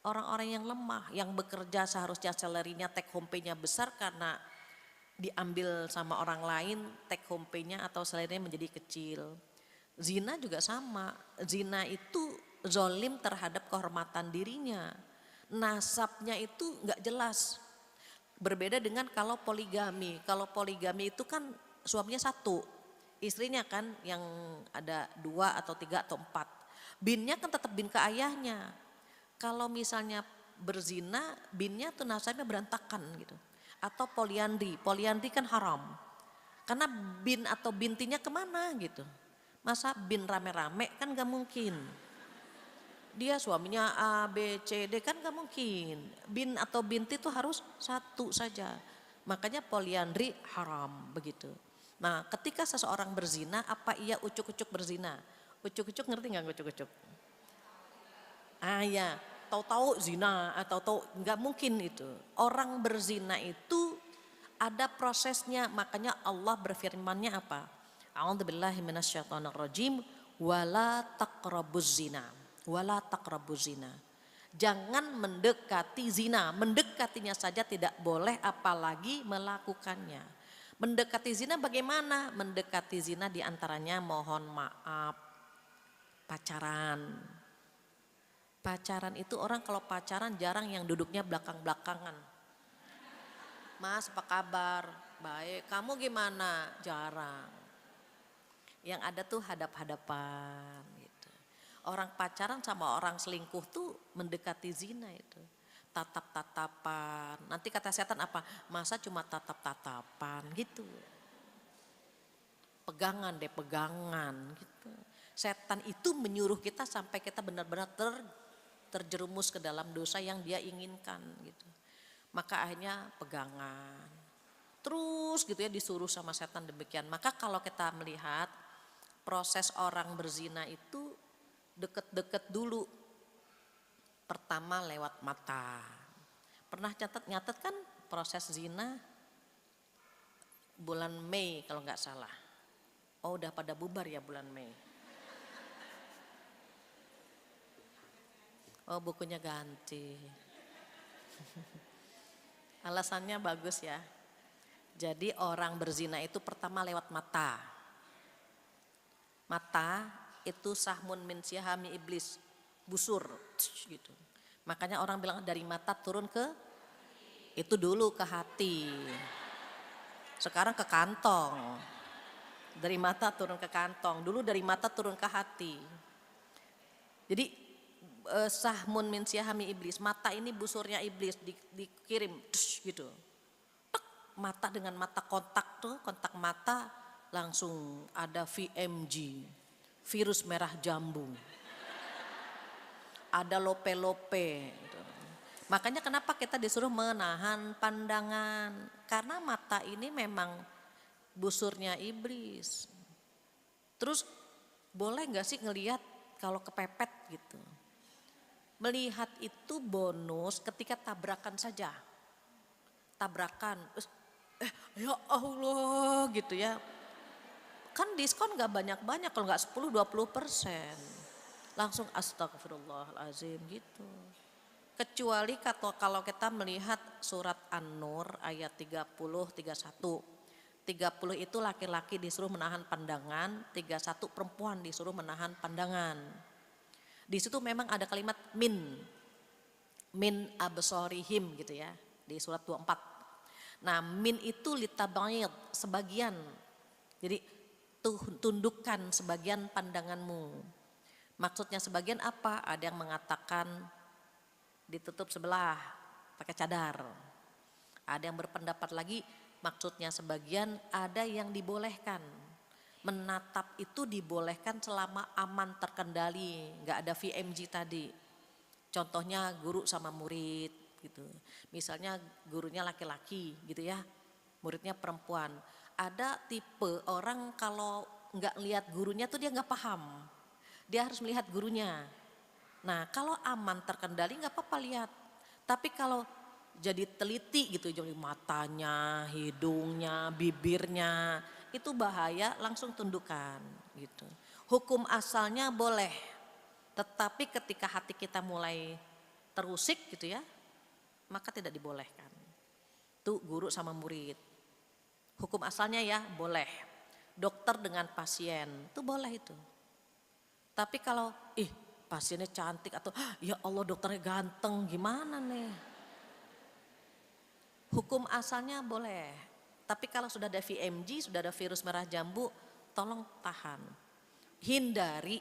orang-orang yang lemah, yang bekerja seharusnya salary-nya take home pay-nya besar karena diambil sama orang lain, take home pay-nya atau salary-nya menjadi kecil. Zina juga sama, zina itu zalim terhadap kehormatan dirinya. Nasabnya itu enggak jelas. Berbeda dengan kalau poligami. Kalau poligami itu kan suaminya satu, istrinya kan yang ada 2 atau 3 atau 4. Binnya kan tetap bin ke ayahnya. Kalau misalnya berzina, binnya tuh nasabnya berantakan gitu. Atau poliandri kan haram. Karena bin atau bintinya kemana gitu. Masa bin rame-rame kan gak mungkin. Dia suaminya A, B, C, D kan gak mungkin. Bin atau binti itu harus satu saja. Makanya poliandri haram begitu. Nah ketika seseorang berzina, apa ia ucuk-ucuk berzina? Ucuk-ucuk ngerti gak ucuk-ucuk? Ya, tahu-tahu zina atau tahu nggak mungkin itu. Orang berzina itu ada prosesnya, makanya Allah berfirman-Nya apa? A'udzubillahi minasyaitonirrajim, wala taqrabuz zina. Wala taqrabuz zina. Jangan mendekati zina, mendekatinya saja tidak boleh apalagi melakukannya. Mendekati zina bagaimana? Mendekati zina diantaranya mohon maaf, pacaran. Pacaran itu orang kalau pacaran jarang yang duduknya belakang-belakangan. Mas apa kabar? Baik, kamu gimana? Jarang. Yang ada tuh hadap-hadapan gitu. Orang pacaran sama orang selingkuh tuh mendekati zina itu. Tatap-tatapan. Nanti kata setan apa? Masa cuma tatap-tatapan gitu. Pegangan deh, pegangan gitu. Setan itu menyuruh kita sampai kita benar-benar terjerumus ke dalam dosa yang dia inginkan gitu. Maka akhirnya pegangan. Terus gitu ya disuruh sama setan demikian. Maka kalau kita melihat proses orang berzina itu deket-deket dulu. Pertama lewat mata. Pernah nyatet kan proses zina bulan Mei kalau nggak salah. Oh udah pada bubar ya bulan Mei. Oh bukunya ganti. Alasannya bagus ya. Jadi orang berzina itu pertama lewat mata. Mata itu sahmun min sihami iblis, busur gitu. Makanya orang bilang dari mata turun ke itu dulu ke hati. Sekarang ke kantong. Dari mata turun ke kantong, dulu dari mata turun ke hati. Jadi sahmun min sihami iblis, mata ini busurnya iblis dikirim gitu. Mata dengan mata kontak tuh, kontak mata langsung ada VMG, virus merah jambu. Ada lope-lope. Gitu. Makanya kenapa kita disuruh menahan pandangan? Karena mata ini memang busurnya iblis. Terus boleh gak sih ngelihat kalau kepepet gitu? Melihat itu bonus ketika tabrakan saja. Tabrakan, ya Allah gitu ya. Kan diskon gak banyak-banyak, kalau gak 10-20%. Langsung astagfirullahaladzim gitu. Kecuali kalau kita melihat surat An-Nur ayat 30-31. 30 itu laki-laki disuruh menahan pandangan, 31 perempuan disuruh menahan pandangan. Di situ memang ada kalimat min absorihim gitu ya, di surat 24. Nah min itu litabayid, sebagian. Jadi tundukkan sebagian pandanganmu. Maksudnya sebagian apa? Ada yang mengatakan ditutup sebelah pakai cadar. Ada yang berpendapat lagi maksudnya sebagian ada yang dibolehkan. Menatap itu dibolehkan selama aman terkendali, nggak ada VMG tadi. Contohnya guru sama murid gitu. Misalnya gurunya laki-laki gitu ya, muridnya perempuan. Ada tipe orang kalau nggak lihat gurunya tuh dia nggak paham. Dia harus melihat gurunya. Nah kalau aman terkendali nggak apa-apa lihat. Tapi kalau jadi teliti gitu, jadi matanya, hidungnya, bibirnya, itu bahaya, langsung tundukkan gitu. Hukum asalnya boleh, tetapi ketika hati kita mulai terusik gitu ya, maka tidak dibolehkan. Itu guru sama murid. Hukum asalnya ya boleh. Dokter dengan pasien, itu boleh itu. Tapi kalau pasiennya cantik atau ya Allah dokternya ganteng gimana nih? Hukum asalnya boleh. Tapi kalau sudah ada VMG, sudah ada virus merah jambu, tolong tahan. Hindari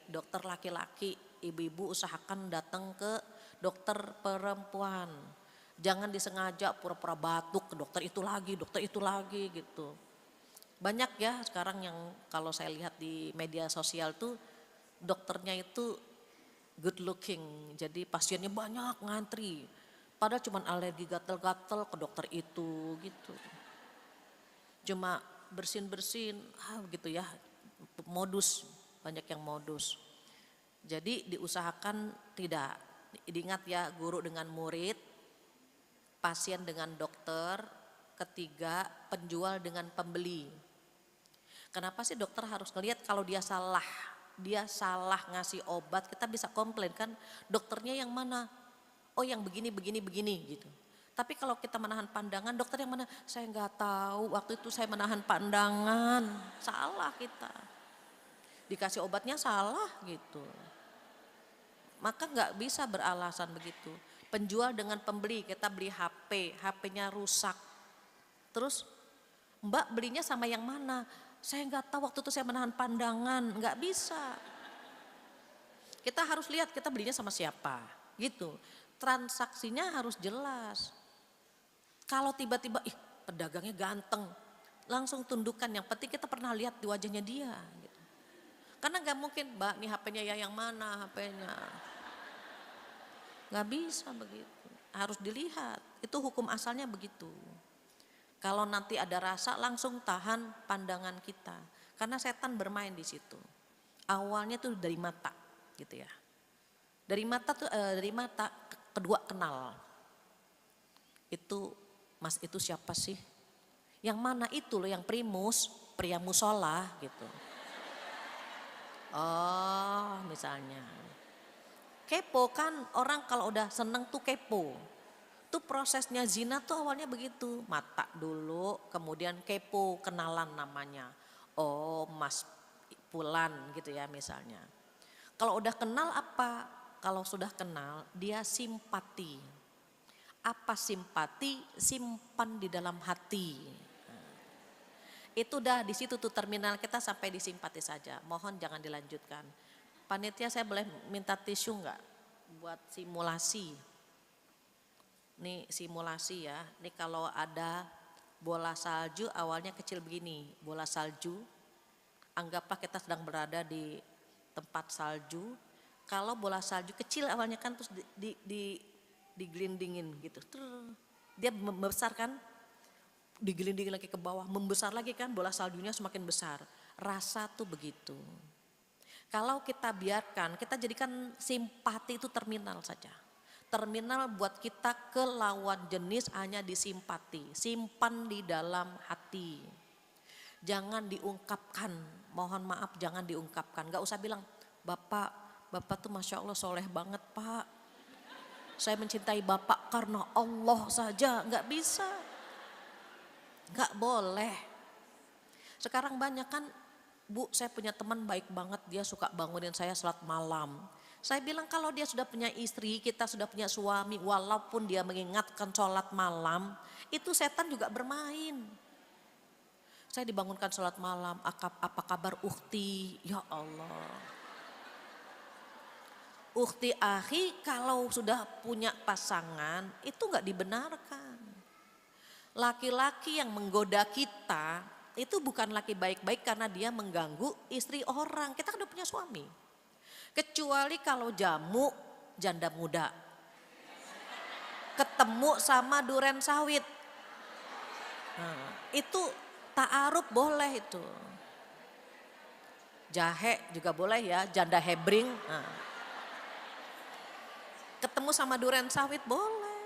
dokter laki-laki, ibu-ibu usahakan datang ke dokter perempuan. Jangan disengaja pura-pura batuk ke dokter itu lagi gitu. Banyak ya sekarang yang kalau saya lihat di media sosial tuh dokternya itu good looking, jadi pasiennya banyak ngantri. Padahal cuma alergi gatel-gatel ke dokter itu gitu. Cuma bersin-bersin, gitu ya, modus, banyak yang modus. Jadi diusahakan tidak, diingat ya guru dengan murid, pasien dengan dokter, ketiga penjual dengan pembeli. Kenapa sih dokter harus ngelihat kalau dia salah? dia salah ngasih obat, kita bisa komplain kan, dokternya yang mana? Oh yang begini, begini, begini gitu. Tapi kalau kita menahan pandangan, dokter yang mana? Saya nggak tahu, waktu itu saya menahan pandangan, salah kita. Dikasih obatnya salah gitu. Maka nggak bisa beralasan begitu. Penjual dengan pembeli, kita beli HP, HP-nya rusak. Terus Mbak belinya sama yang mana? Saya nggak tahu, waktu itu saya menahan pandangan, nggak bisa. Kita harus lihat kita belinya sama siapa, gitu. Transaksinya harus jelas. Kalau tiba-tiba, pedagangnya ganteng, langsung tundukkan. Yang penting kita pernah lihat di wajahnya dia. Gitu. Karena nggak mungkin, Mbak, nih HP-nya ya yang mana HP-nya? Nggak bisa begitu. Harus dilihat. Itu hukum asalnya begitu. Kalau nanti ada rasa langsung tahan pandangan kita. Karena setan bermain di situ. Awalnya tuh dari mata, gitu ya. Dari mata kedua kenal. Itu Mas itu siapa sih? Yang mana itu loh yang primus, pria musola gitu. Oh misalnya. Kepo kan orang kalau udah seneng tuh kepo. Tuh prosesnya zina tuh awalnya begitu. Mata dulu kemudian kepo kenalan namanya. Oh Mas Pulan gitu ya misalnya. Kalau udah kenal apa? Kalau sudah kenal dia simpati. Apa simpati? Simpan di dalam hati. Itu dah di situ tuh terminal kita sampai di simpati saja. Mohon jangan dilanjutkan. Panitia saya boleh minta tisu enggak buat simulasi. Nih simulasi ya. Nih kalau ada bola salju awalnya kecil begini, bola salju. Anggaplah kita sedang berada di tempat salju. Kalau bola salju kecil awalnya kan terus digelindingin gitu. Dia membesar kan, digelindingin lagi ke bawah, membesar lagi kan, bola saljunya semakin besar. Rasa tuh begitu. Kalau kita biarkan, kita jadikan simpati itu terminal saja. Terminal buat kita ke lawan jenis hanya disimpati, simpan di dalam hati. Jangan diungkapkan, mohon maaf jangan diungkapkan. Gak usah bilang, Bapak tuh Masya Allah soleh banget Pak. Saya mencintai Bapak karena Allah saja, nggak bisa, nggak boleh. Sekarang banyak kan, Bu saya punya teman baik banget, dia suka bangunin saya salat malam. Saya bilang kalau dia sudah punya istri, kita sudah punya suami, walaupun dia mengingatkan sholat malam, itu setan juga bermain. Saya dibangunkan sholat malam, apa kabar ukhti, ya Allah. Ukhti akhi kalau sudah punya pasangan itu nggak dibenarkan. Laki-laki yang menggoda kita itu bukan laki baik-baik karena dia mengganggu istri orang. Kita kan udah punya suami. Kecuali kalau jamu janda muda. Ketemu sama duren sawit. Nah, itu ta'aruf boleh itu. Jahe juga boleh ya, janda hebring. Nah. Ketemu sama duren sawit boleh.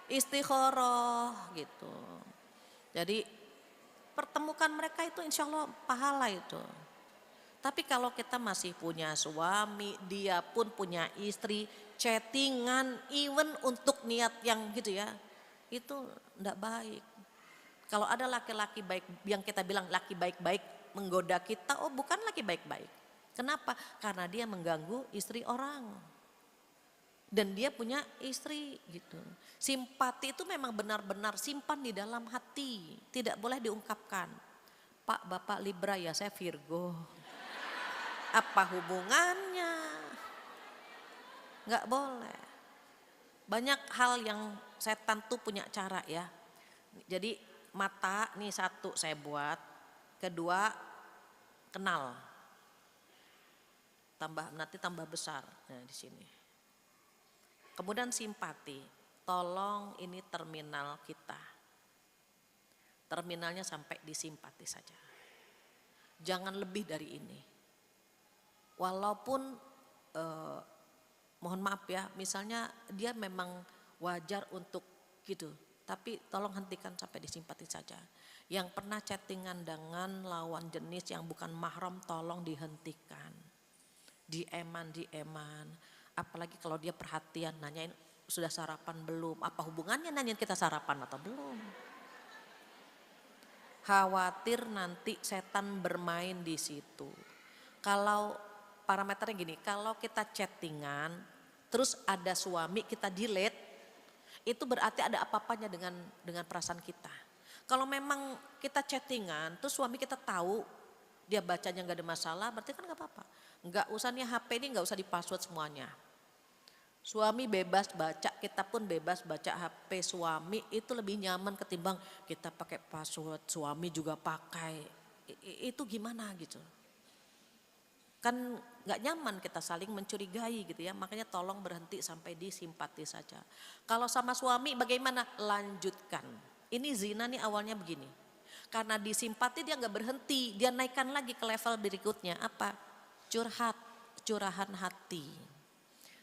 Istikharah gitu. Jadi pertemukan mereka itu insya Allah pahala itu. Tapi kalau kita masih punya suami, dia pun punya istri, chattingan, even untuk niat yang gitu ya, itu enggak baik. Kalau ada laki-laki baik, yang kita bilang laki baik-baik menggoda kita, oh bukan laki baik-baik. Kenapa? Karena dia mengganggu istri orang. Dan dia punya istri gitu. Simpati itu memang benar-benar simpan di dalam hati. Tidak boleh diungkapkan. Pak, Bapak Libra ya, saya Virgo. Apa hubungannya? Enggak boleh. Banyak hal yang setan tuh punya cara ya. Jadi mata nih satu saya buat. Kedua kenal. Nanti tambah besar. Nah di sini. Kemudian simpati. Tolong ini terminal kita. Terminalnya sampai di simpati saja. Jangan lebih dari ini. Walaupun mohon maaf ya, misalnya dia memang wajar untuk gitu Tapi tolong hentikan sampai di simpati saja. Yang pernah chattingan dengan lawan jenis yang bukan mahram tolong dihentikan. Dieman. Apalagi kalau dia perhatian nanyain sudah sarapan belum. Apa hubungannya nanyain kita sarapan atau belum. Khawatir nanti setan bermain di situ. Kalau parameternya gini, kalau kita chattingan terus ada suami kita delete, itu berarti ada apa-apanya dengan perasaan kita. Kalau memang kita chattingan terus suami kita tahu dia bacanya nggak ada masalah, berarti kan nggak apa-apa. Nggak usah nih HP ini nggak usah di password semuanya. Suami bebas baca, kita pun bebas baca HP suami, itu lebih nyaman ketimbang kita pakai password, suami juga pakai. Itu gimana gitu. Kan gak nyaman kita saling mencurigai gitu ya, makanya tolong berhenti sampai di simpati saja. Kalau sama suami bagaimana? Lanjutkan. Ini zina nih awalnya begini. Karena di simpati dia gak berhenti, dia naikkan lagi ke level berikutnya. Apa? Curahan hati.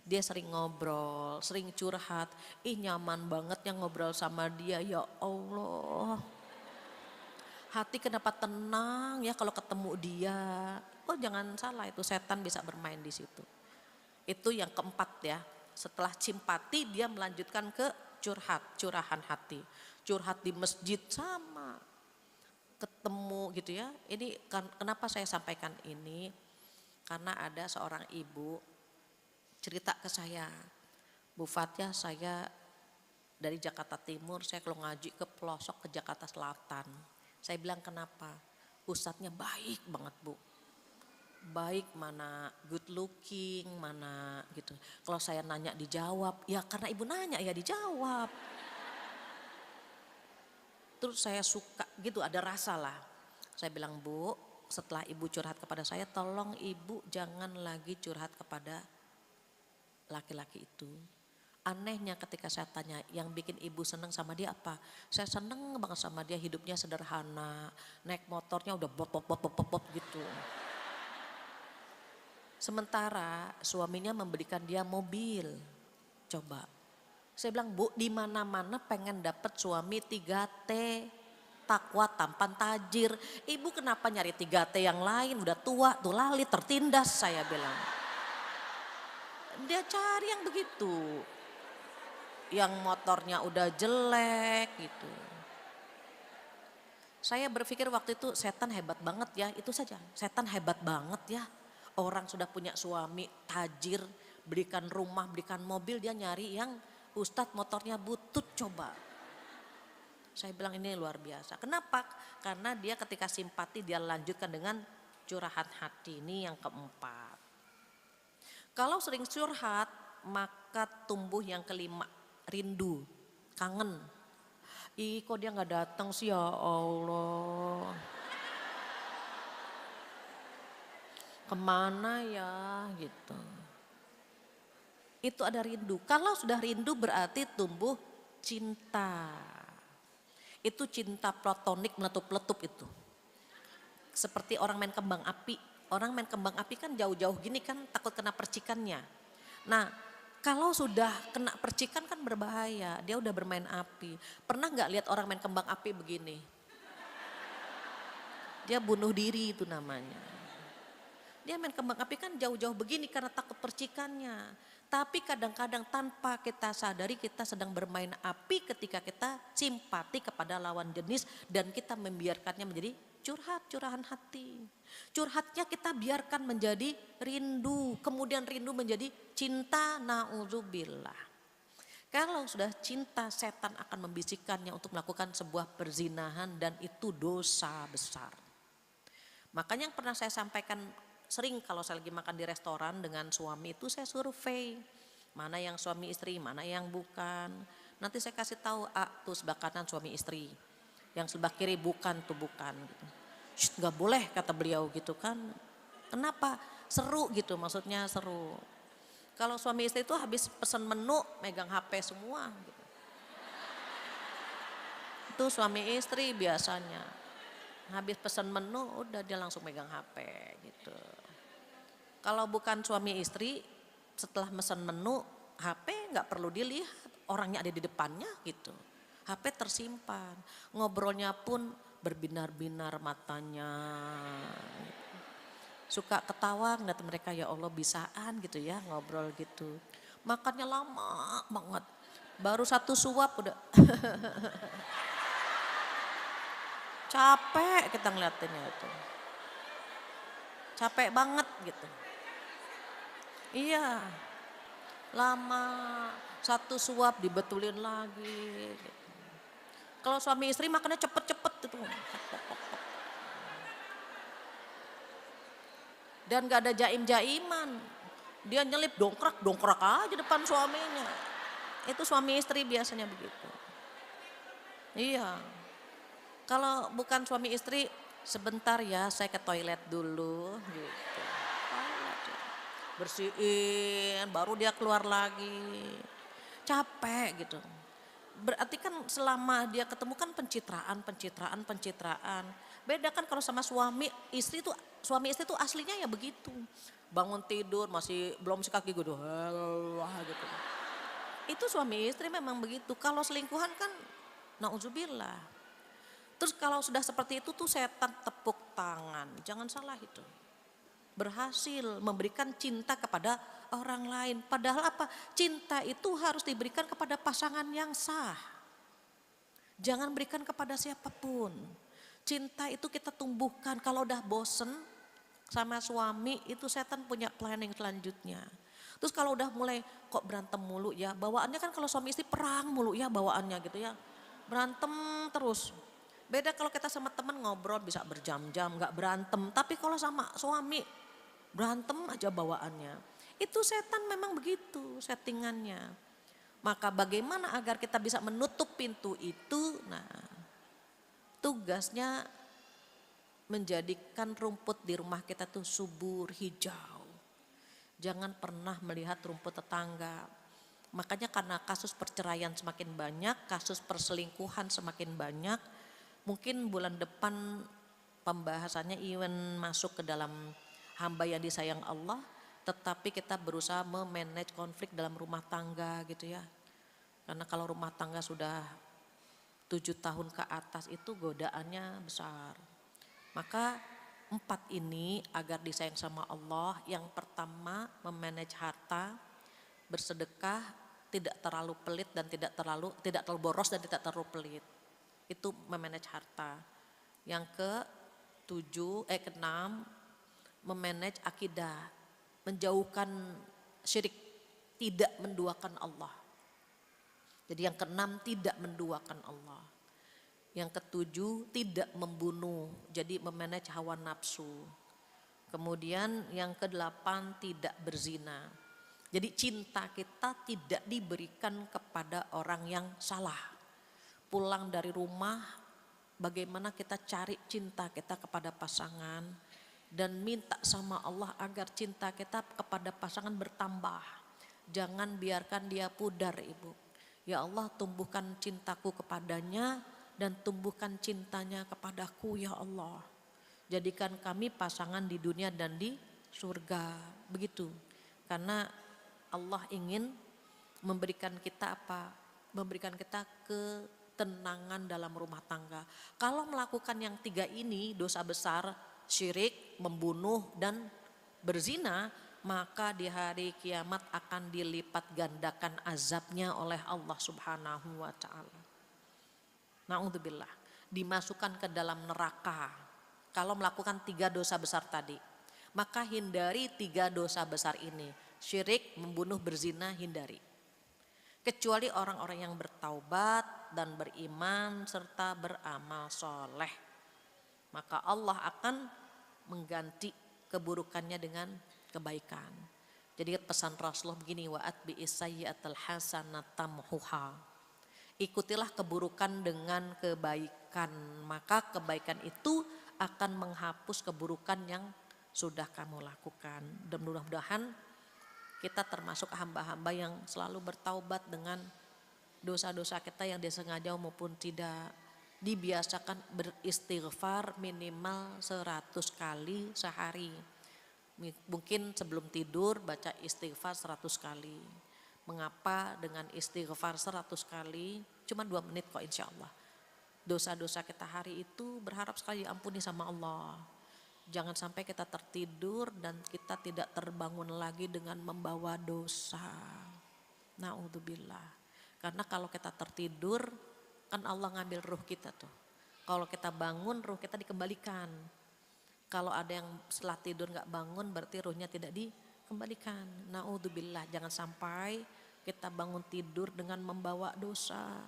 Dia sering ngobrol, sering curhat. Nyaman banget yang ngobrol sama dia, ya Allah. Hati kenapa tenang ya kalau ketemu dia. Oh jangan salah, itu setan bisa bermain di situ. Itu yang keempat ya. Setelah simpati dia melanjutkan ke curahan hati. Curhat di masjid sama. Ketemu gitu ya. Ini kenapa saya sampaikan ini? Karena ada seorang ibu cerita ke saya, Bu Fathia, saya dari Jakarta Timur, saya kalau ngaji ke pelosok ke Jakarta Selatan. Saya bilang kenapa? Ustadznya baik banget Bu. Baik mana good looking, mana gitu. Kalau saya nanya dijawab, ya karena ibu nanya ya dijawab. Terus saya suka gitu, ada rasa lah. Saya bilang Bu, setelah ibu curhat kepada saya, tolong ibu jangan lagi curhat kepada laki-laki itu. Anehnya ketika saya tanya yang bikin ibu seneng sama dia apa? Saya seneng banget sama dia, hidupnya sederhana, naik motornya udah bot gitu. Sementara suaminya memberikan dia mobil. Coba. Saya bilang, Bu, di mana-mana pengen dapat suami 3T, takwa, tampan, tajir. Ibu kenapa nyari 3T yang lain? Udah tua, tuh lali, tertindas, saya bilang. Dia cari yang begitu, yang motornya udah jelek gitu. Saya berpikir waktu itu setan hebat banget ya, itu saja. Setan hebat banget ya. Orang sudah punya suami tajir, berikan rumah, berikan mobil, dia nyari yang ustadz motornya butut coba. Saya bilang ini luar biasa. Kenapa? Karena dia ketika simpati dia lanjutkan dengan curahan hati, ini yang keempat. Kalau sering curhat, maka tumbuh yang kelima, rindu, kangen. Kok dia gak datang sih ya Allah. Kemana ya gitu. Itu ada rindu. Kalau sudah rindu berarti tumbuh cinta. Itu cinta platonik meletup-letup itu. Seperti orang main kembang api. Orang main kembang api kan jauh-jauh gini kan takut kena percikannya. Nah kalau sudah kena percikan kan berbahaya, dia udah bermain api. Pernah gak lihat orang main kembang api begini? Dia bunuh diri itu namanya. Dia main kembang api kan jauh-jauh begini karena takut percikannya. Tapi kadang-kadang tanpa kita sadari kita sedang bermain api ketika kita simpati kepada lawan jenis dan kita membiarkannya menjadi curahan hati. Curhatnya kita biarkan menjadi rindu, kemudian rindu menjadi cinta, na'udzubillah. Kalau sudah cinta, setan akan membisikkannya untuk melakukan sebuah perzinahan dan itu dosa besar. Makanya yang pernah saya sampaikan sering kalau saya lagi makan di restoran dengan suami itu saya survei. Mana yang suami istri, mana yang bukan. Nanti saya kasih tahu, tuh sebelah kanan suami istri. Yang sebelah kiri bukan tuh bukan gitu. Gak boleh kata beliau gitu kan. Kenapa? Seru gitu, maksudnya seru. Kalau suami istri itu habis pesan menu megang HP semua gitu. Itu suami istri biasanya. Habis pesan menu udah dia langsung megang HP gitu. Kalau bukan suami istri setelah pesan menu HP nggak perlu dilihat, orangnya ada di depannya gitu. HP tersimpan. Ngobrolnya pun berbinar-binar matanya. Suka ketawa ngeliat mereka, ya Allah bisaan gitu ya ngobrol gitu. Makannya lama banget. Baru satu suap udah capek kita ngeliatinnya itu. Capek banget gitu. Iya, lama satu suap dibetulin lagi. Gitu. Kalau suami istri makannya cepet-cepet gitu. Dan gak ada jaim-jaiman. Dia nyelip dongkrak aja depan suaminya. Itu suami istri biasanya begitu. Iya. Kalau bukan suami istri, sebentar ya saya ke toilet dulu gitu. Bersihin, baru dia keluar lagi. Capek gitu. Berarti kan selama dia ketemu kan pencitraan. Beda kan kalau sama suami istri tuh aslinya ya begitu. Bangun tidur masih belum sikat gigi gitu. Gitu. Itu suami istri memang begitu. Kalau selingkuhan kan nauzubillah. Terus kalau sudah seperti itu tuh setan tepuk tangan. Jangan salah itu. Berhasil memberikan cinta kepada orang lain. Padahal apa? Cinta itu harus diberikan kepada pasangan yang sah. Jangan berikan kepada siapapun. Cinta itu kita tumbuhkan. Kalau udah bosen sama suami, itu setan punya planning selanjutnya. Terus kalau udah mulai kok berantem mulu ya, bawaannya kan kalau suami istri perang mulu ya bawaannya gitu ya. Berantem terus. Beda kalau kita sama temen ngobrol bisa berjam-jam gak berantem. Tapi kalau sama suami berantem aja bawaannya. Itu setan memang begitu settingannya. Maka bagaimana agar kita bisa menutup pintu itu? Nah, tugasnya menjadikan rumput di rumah kita tuh subur, hijau. Jangan pernah melihat rumput tetangga. Makanya karena kasus perceraian semakin banyak, kasus perselingkuhan semakin banyak, mungkin bulan depan pembahasannya even masuk ke dalam hamba yang disayang Allah, tetapi kita berusaha memanage konflik dalam rumah tangga gitu ya. Karena kalau rumah tangga sudah 7 tahun ke atas itu godaannya besar. Maka 4 ini agar disayang sama Allah, yang pertama memanage harta, bersedekah, tidak terlalu pelit dan tidak terlalu boros dan tidak terlalu pelit. Itu memanage harta. Yang keenam memanage akidah, menjauhkan syirik, tidak menduakan Allah. Jadi yang keenam tidak menduakan Allah. Yang ketujuh tidak membunuh, jadi memanage hawa nafsu. Kemudian yang kedelapan tidak berzina. Jadi cinta kita tidak diberikan kepada orang yang salah. Pulang dari rumah, bagaimana kita cari cinta kita kepada pasangan dan minta sama Allah agar cinta kita kepada pasangan bertambah. Jangan biarkan dia pudar, Ibu. Ya Allah, tumbuhkan cintaku kepadanya dan tumbuhkan cintanya kepadaku ya Allah. Jadikan kami pasangan di dunia dan di surga. Begitu. Karena Allah ingin memberikan kita apa? Memberikan kita ketenangan dalam rumah tangga. Kalau melakukan yang 3 ini, dosa besar, syirik, membunuh dan berzina, maka di hari kiamat akan dilipat gandakan azabnya oleh Allah Subhanahu wa taala. Na'udzubillah, dimasukkan ke dalam neraka kalau melakukan 3 dosa besar tadi. Maka hindari 3 dosa besar ini. Syirik, membunuh, berzina, hindari. Kecuali orang-orang yang bertaubat dan beriman serta beramal soleh. Maka Allah akan mengganti keburukannya dengan kebaikan. Jadi pesan Rasulullah begini, wa'at bi'isayyatal hasanata muhuha. Ikutilah keburukan dengan kebaikan, maka kebaikan itu akan menghapus keburukan yang sudah kamu lakukan. Dan mudah-mudahan kita termasuk hamba-hamba yang selalu bertaubat dengan dosa-dosa kita yang disengaja maupun tidak. Dibiasakan beristighfar minimal 100 kali sehari. Mungkin sebelum tidur baca istighfar 100 kali. Mengapa dengan istighfar 100 kali, cuma 2 menit kok insya Allah. Dosa-dosa kita hari itu berharap sekali diampuni sama Allah. Jangan sampai kita tertidur dan kita tidak terbangun lagi dengan membawa dosa. Na'udzubillah. Karena kalau kita tertidur, kan Allah ngambil ruh kita tuh. Kalau kita bangun, ruh kita dikembalikan. Kalau ada yang setelah tidur gak bangun, berarti ruhnya tidak dikembalikan. Na'udzubillah, jangan sampai kita bangun tidur dengan membawa dosa.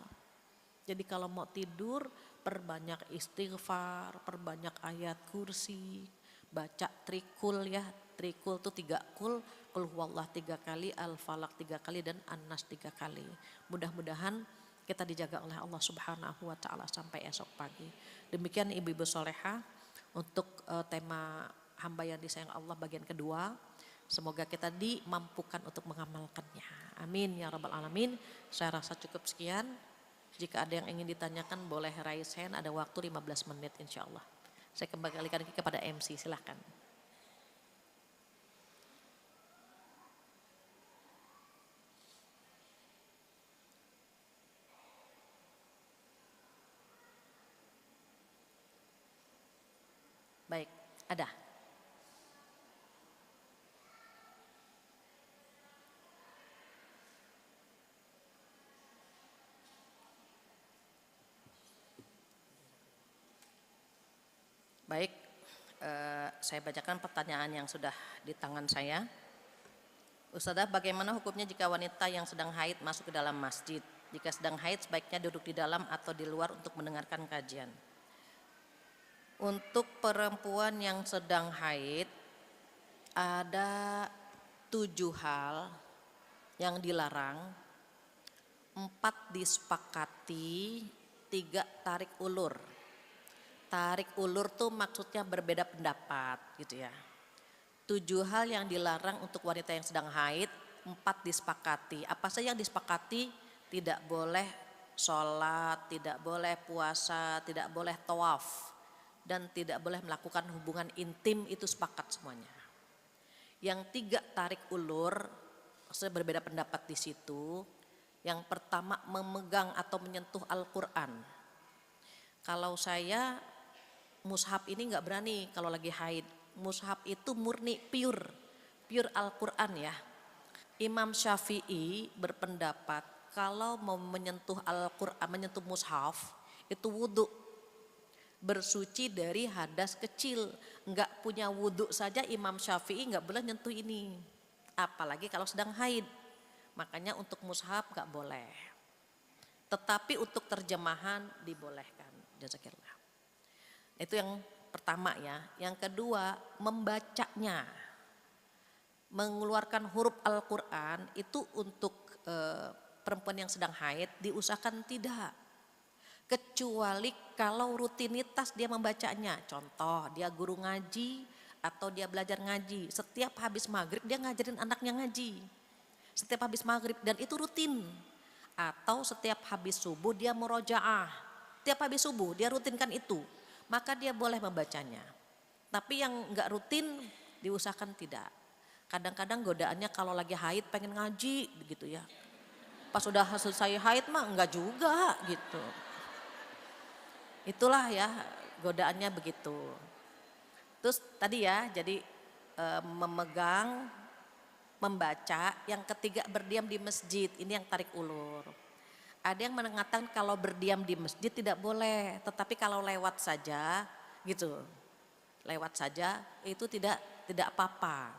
Jadi kalau mau tidur, perbanyak istighfar, perbanyak ayat kursi, baca trikul ya. Trikul itu 3 kul, qul huwallah 3 kali, al-falaq 3 kali dan an-nas 3 kali. Mudah-mudahan kita dijaga oleh Allah Subhanahu wa taala sampai esok pagi. Demikian ibu-ibu solehah untuk tema hamba yang disayang Allah bagian kedua. Semoga kita dimampukan untuk mengamalkannya. Amin ya rabbal alamin. Saya rasa cukup sekian. Jika ada yang ingin ditanyakan boleh raise hand, ada waktu 15 menit insya Allah. Saya kembalikan lagi kepada MC, silahkan. Baik, ada. Baik, saya bacakan pertanyaan yang sudah di tangan saya. Ustadzah, bagaimana hukumnya jika wanita yang sedang haid masuk ke dalam masjid? Jika sedang haid sebaiknya duduk di dalam atau di luar untuk mendengarkan kajian? Untuk perempuan yang sedang haid ada 7 hal yang dilarang, 4 disepakati, 3 tarik ulur. Tarik ulur tuh maksudnya berbeda pendapat gitu ya. 7 hal yang dilarang untuk wanita yang sedang haid, 4 disepakati. Apa saja yang disepakati? Tidak boleh sholat, tidak boleh puasa, tidak boleh tawaf, dan tidak boleh melakukan hubungan intim, itu sepakat semuanya. Yang 3 tarik ulur, maksudnya berbeda pendapat di situ. Yang pertama memegang atau menyentuh Al-Quran. Kalau saya mushaf ini nggak berani kalau lagi haid. Mushaf itu murni pure Al-Quran ya. Imam Syafi'i berpendapat kalau mau menyentuh Al-Quran, menyentuh mushaf itu wudhu, bersuci dari hadas kecil. Nggak punya wudhu saja Imam Syafi'i nggak boleh nyentuh ini, apalagi kalau sedang haid. Makanya untuk mushaf nggak boleh, tetapi untuk terjemahan dibolehkan. Jazakillah. Itu yang pertama ya. Yang kedua, membacanya, mengeluarkan huruf Al-Quran itu untuk perempuan yang sedang haid diusahakan tidak. Kecuali kalau rutinitas dia membacanya. Contoh, dia guru ngaji atau dia belajar ngaji. Setiap habis maghrib dia ngajarin anaknya ngaji. Setiap habis maghrib, dan itu rutin. Atau setiap habis subuh dia murojaah. Setiap habis subuh dia rutinkan itu. Maka dia boleh membacanya. Tapi yang enggak rutin diusahakan tidak. Kadang-kadang godaannya kalau lagi haid pengen ngaji gitu ya. Pas sudah selesai haid mah enggak juga gitu. Itulah ya godaannya begitu. Terus tadi ya, jadi memegang, membaca. Yang ketiga berdiam di masjid, ini yang tarik ulur. Ada yang mengatakan kalau berdiam di masjid tidak boleh, tetapi kalau lewat saja gitu, lewat saja itu tidak apa-apa.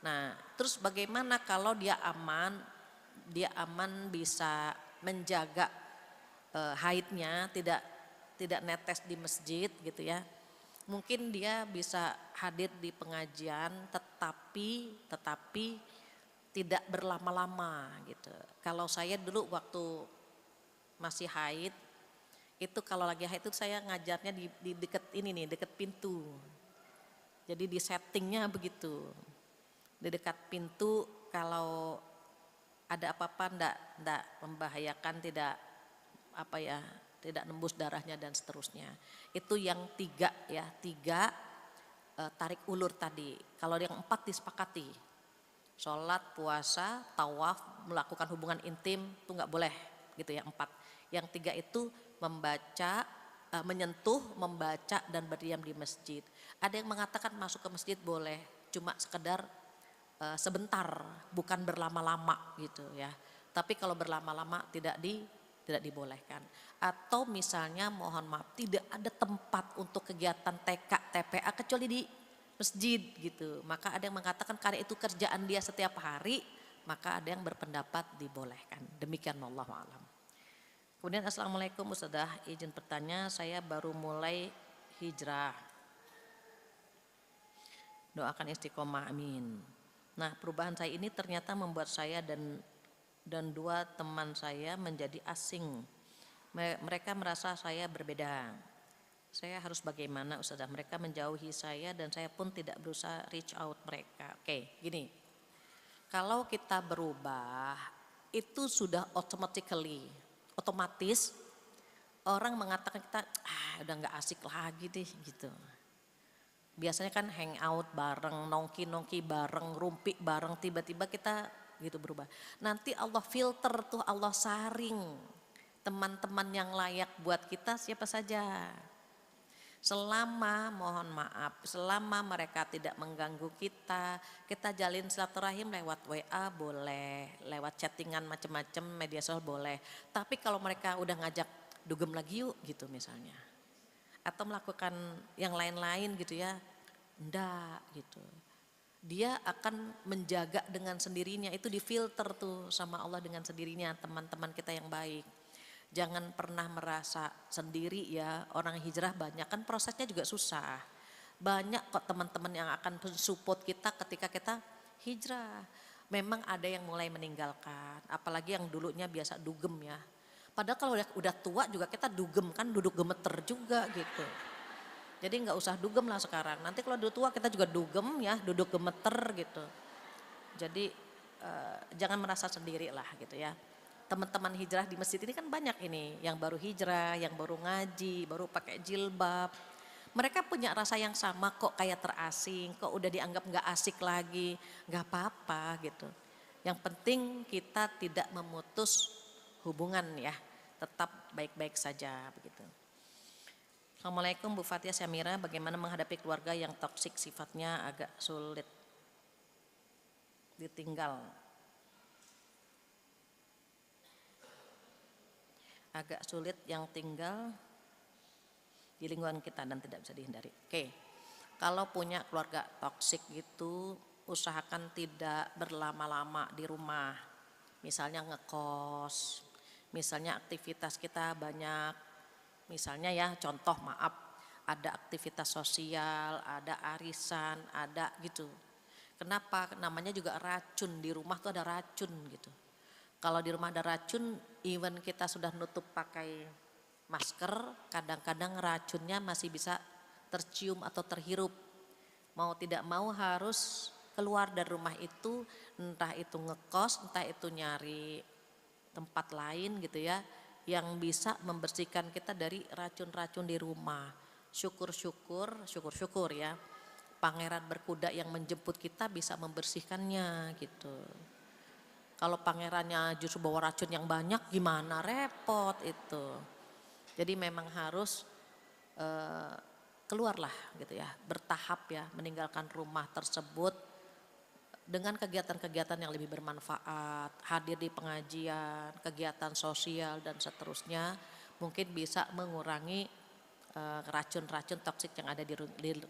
Nah, terus bagaimana kalau dia aman bisa menjaga haidnya, tidak netes di masjid gitu ya. Mungkin dia bisa hadir di pengajian tetapi tidak berlama-lama gitu. Kalau saya dulu waktu masih haid, itu kalau lagi haid itu saya ngajarnya di dekat ini nih, dekat pintu. Jadi di settingnya begitu. Di dekat pintu, kalau ada apa-apa enggak membahayakan, tidak nembus darahnya dan seterusnya. Itu yang 3 ya, 3 tarik ulur tadi. Kalau yang 4 disepakati. Sholat, puasa, tawaf, melakukan hubungan intim itu nggak boleh gitu ya, 4. Yang 3 itu membaca, menyentuh, membaca dan berdiam di masjid. Ada yang mengatakan masuk ke masjid boleh, cuma sekedar sebentar, bukan berlama-lama gitu ya. Tapi kalau berlama-lama tidak dibolehkan. Atau misalnya mohon maaf tidak ada tempat untuk kegiatan TK, TPA kecuali di masjid gitu. Maka ada yang mengatakan karena itu kerjaan dia setiap hari, maka ada yang berpendapat dibolehkan. Demikian wallahu alam. Kemudian assalamualaikum Ustazah, izin bertanya, saya baru mulai hijrah. Doakan istiqomah, amin. Nah, perubahan saya ini ternyata membuat saya dan 2 teman saya menjadi asing. Mereka merasa saya berbeda. Saya harus bagaimana Ustazah? Mereka menjauhi saya dan saya pun tidak berusaha reach out mereka. Oke, gini. Kalau kita berubah, itu sudah otomatis orang mengatakan kita udah nggak asik lagi deh gitu. Biasanya kan hangout bareng, nongki bareng, rumpi bareng, tiba-tiba kita gitu berubah. Nanti Allah filter tuh, Allah saring teman-teman yang layak buat kita siapa saja. Selama mohon maaf, selama mereka tidak mengganggu kita jalin silaturahim lewat WA boleh, lewat chattingan macam-macam media sosial boleh. Tapi kalau mereka udah ngajak dugem lagi yuk gitu misalnya, atau melakukan yang lain-lain gitu ya, enggak gitu. Dia akan menjaga dengan sendirinya, itu difilter tuh sama Allah dengan sendirinya teman-teman kita yang baik. Jangan pernah merasa sendiri ya, orang hijrah banyak kan prosesnya juga susah. Banyak kok teman-teman yang akan support kita ketika kita hijrah. Memang ada yang mulai meninggalkan, apalagi yang dulunya biasa dugem ya. Padahal kalau udah tua juga kita dugem kan, duduk gemeter juga gitu. Jadi nggak usah dugem lah sekarang. Nanti kalau udah tua kita juga dugem ya, duduk gemeter gitu. Jadi jangan merasa sendiri lah gitu ya. Teman-teman hijrah di masjid ini kan banyak ini, yang baru hijrah, yang baru ngaji, baru pakai jilbab. Mereka punya rasa yang sama kok, kayak terasing, kok udah dianggap nggak asik lagi, nggak apa-apa gitu. Yang penting kita tidak memutus hubungan ya, tetap baik-baik saja begitu. Assalamualaikum Bu Fatia Syamira, bagaimana menghadapi keluarga yang toksik sifatnya agak sulit ditinggal? Agak sulit yang tinggal di lingkungan kita dan tidak bisa dihindari. Oke, kalau punya keluarga toksik gitu, usahakan tidak berlama-lama di rumah. Misalnya ngekos, misalnya aktivitas kita banyak, misalnya ya contoh maaf, ada aktivitas sosial, ada arisan, ada gitu. Kenapa? Namanya juga racun, di rumah tuh ada racun gitu. Kalau di rumah ada racun, even kita sudah nutup pakai masker, kadang-kadang racunnya masih bisa tercium atau terhirup. Mau tidak mau harus keluar dari rumah itu, entah itu ngekos, entah itu nyari tempat lain gitu ya, yang bisa membersihkan kita dari racun-racun di rumah. Syukur-syukur ya, pangeran berkuda yang menjemput kita bisa membersihkannya gitu. Kalau pangerannya justru bawa racun yang banyak gimana, repot itu. Jadi memang harus keluarlah gitu ya, bertahap ya, meninggalkan rumah tersebut dengan kegiatan-kegiatan yang lebih bermanfaat, hadir di pengajian, kegiatan sosial dan seterusnya, mungkin bisa mengurangi racun-racun toksik yang ada di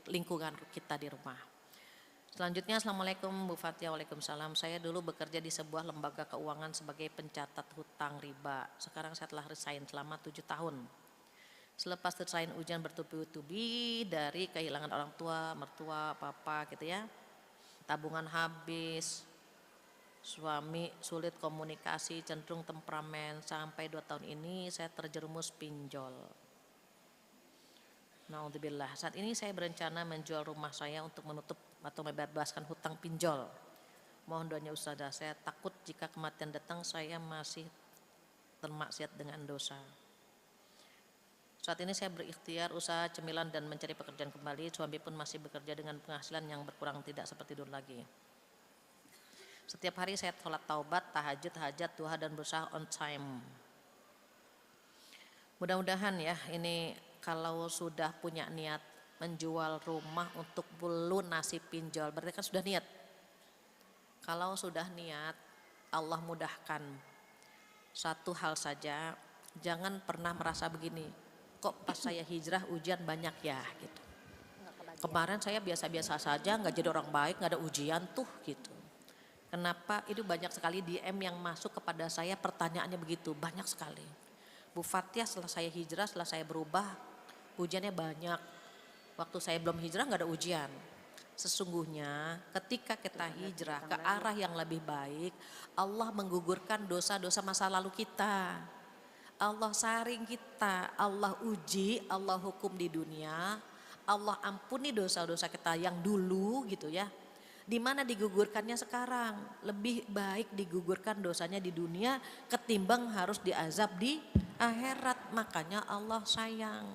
lingkungan kita di rumah. Selanjutnya, Assalamualaikum Bu Fatia, Waalaikumsalam. Saya dulu bekerja di sebuah lembaga keuangan sebagai pencatat hutang riba. Sekarang saya telah resign selama 7 tahun. Selepas resign ujian bertubi-tubi dari kehilangan orang tua, mertua, papa gitu ya. Tabungan habis, suami sulit komunikasi, cenderung temperamen. Sampai 2 tahun ini saya terjerumus pinjol. Naudzubillah. Saat ini saya berencana menjual rumah saya untuk menutup atau membebaskan hutang pinjol. Mohon doanya Ustazah, saya takut jika kematian datang saya masih termaksiat dengan dosa. Saat ini saya berikhtiar usaha cemilan dan mencari pekerjaan kembali. Suami pun masih bekerja dengan penghasilan yang berkurang, tidak seperti dulu lagi. Setiap hari saya sholat taubat, tahajud, hajat, duha dan berusaha on time. Mudah-mudahan ya ini kalau sudah punya niat menjual rumah untuk lunasi pinjol, berarti kan sudah niat. Kalau sudah niat, Allah mudahkan. Satu hal saja, jangan pernah merasa begini, kok pas saya hijrah ujian banyak ya gitu. Kemarin saya biasa-biasa saja, nggak jadi orang baik, nggak ada ujian tuh gitu. Kenapa? Itu banyak sekali DM yang masuk kepada saya, pertanyaannya begitu, banyak sekali. Bu Fathia, setelah saya hijrah, setelah saya berubah, ujiannya banyak. Waktu saya belum hijrah nggak ada ujian. Sesungguhnya ketika kita hijrah ke arah yang lebih baik, Allah menggugurkan dosa-dosa masa lalu kita. Allah saring kita, Allah uji, Allah hukum di dunia, Allah ampuni dosa-dosa kita yang dulu gitu ya. Di mana digugurkannya sekarang? Lebih baik digugurkan dosanya di dunia ketimbang harus diazab di akhirat. Makanya Allah sayang.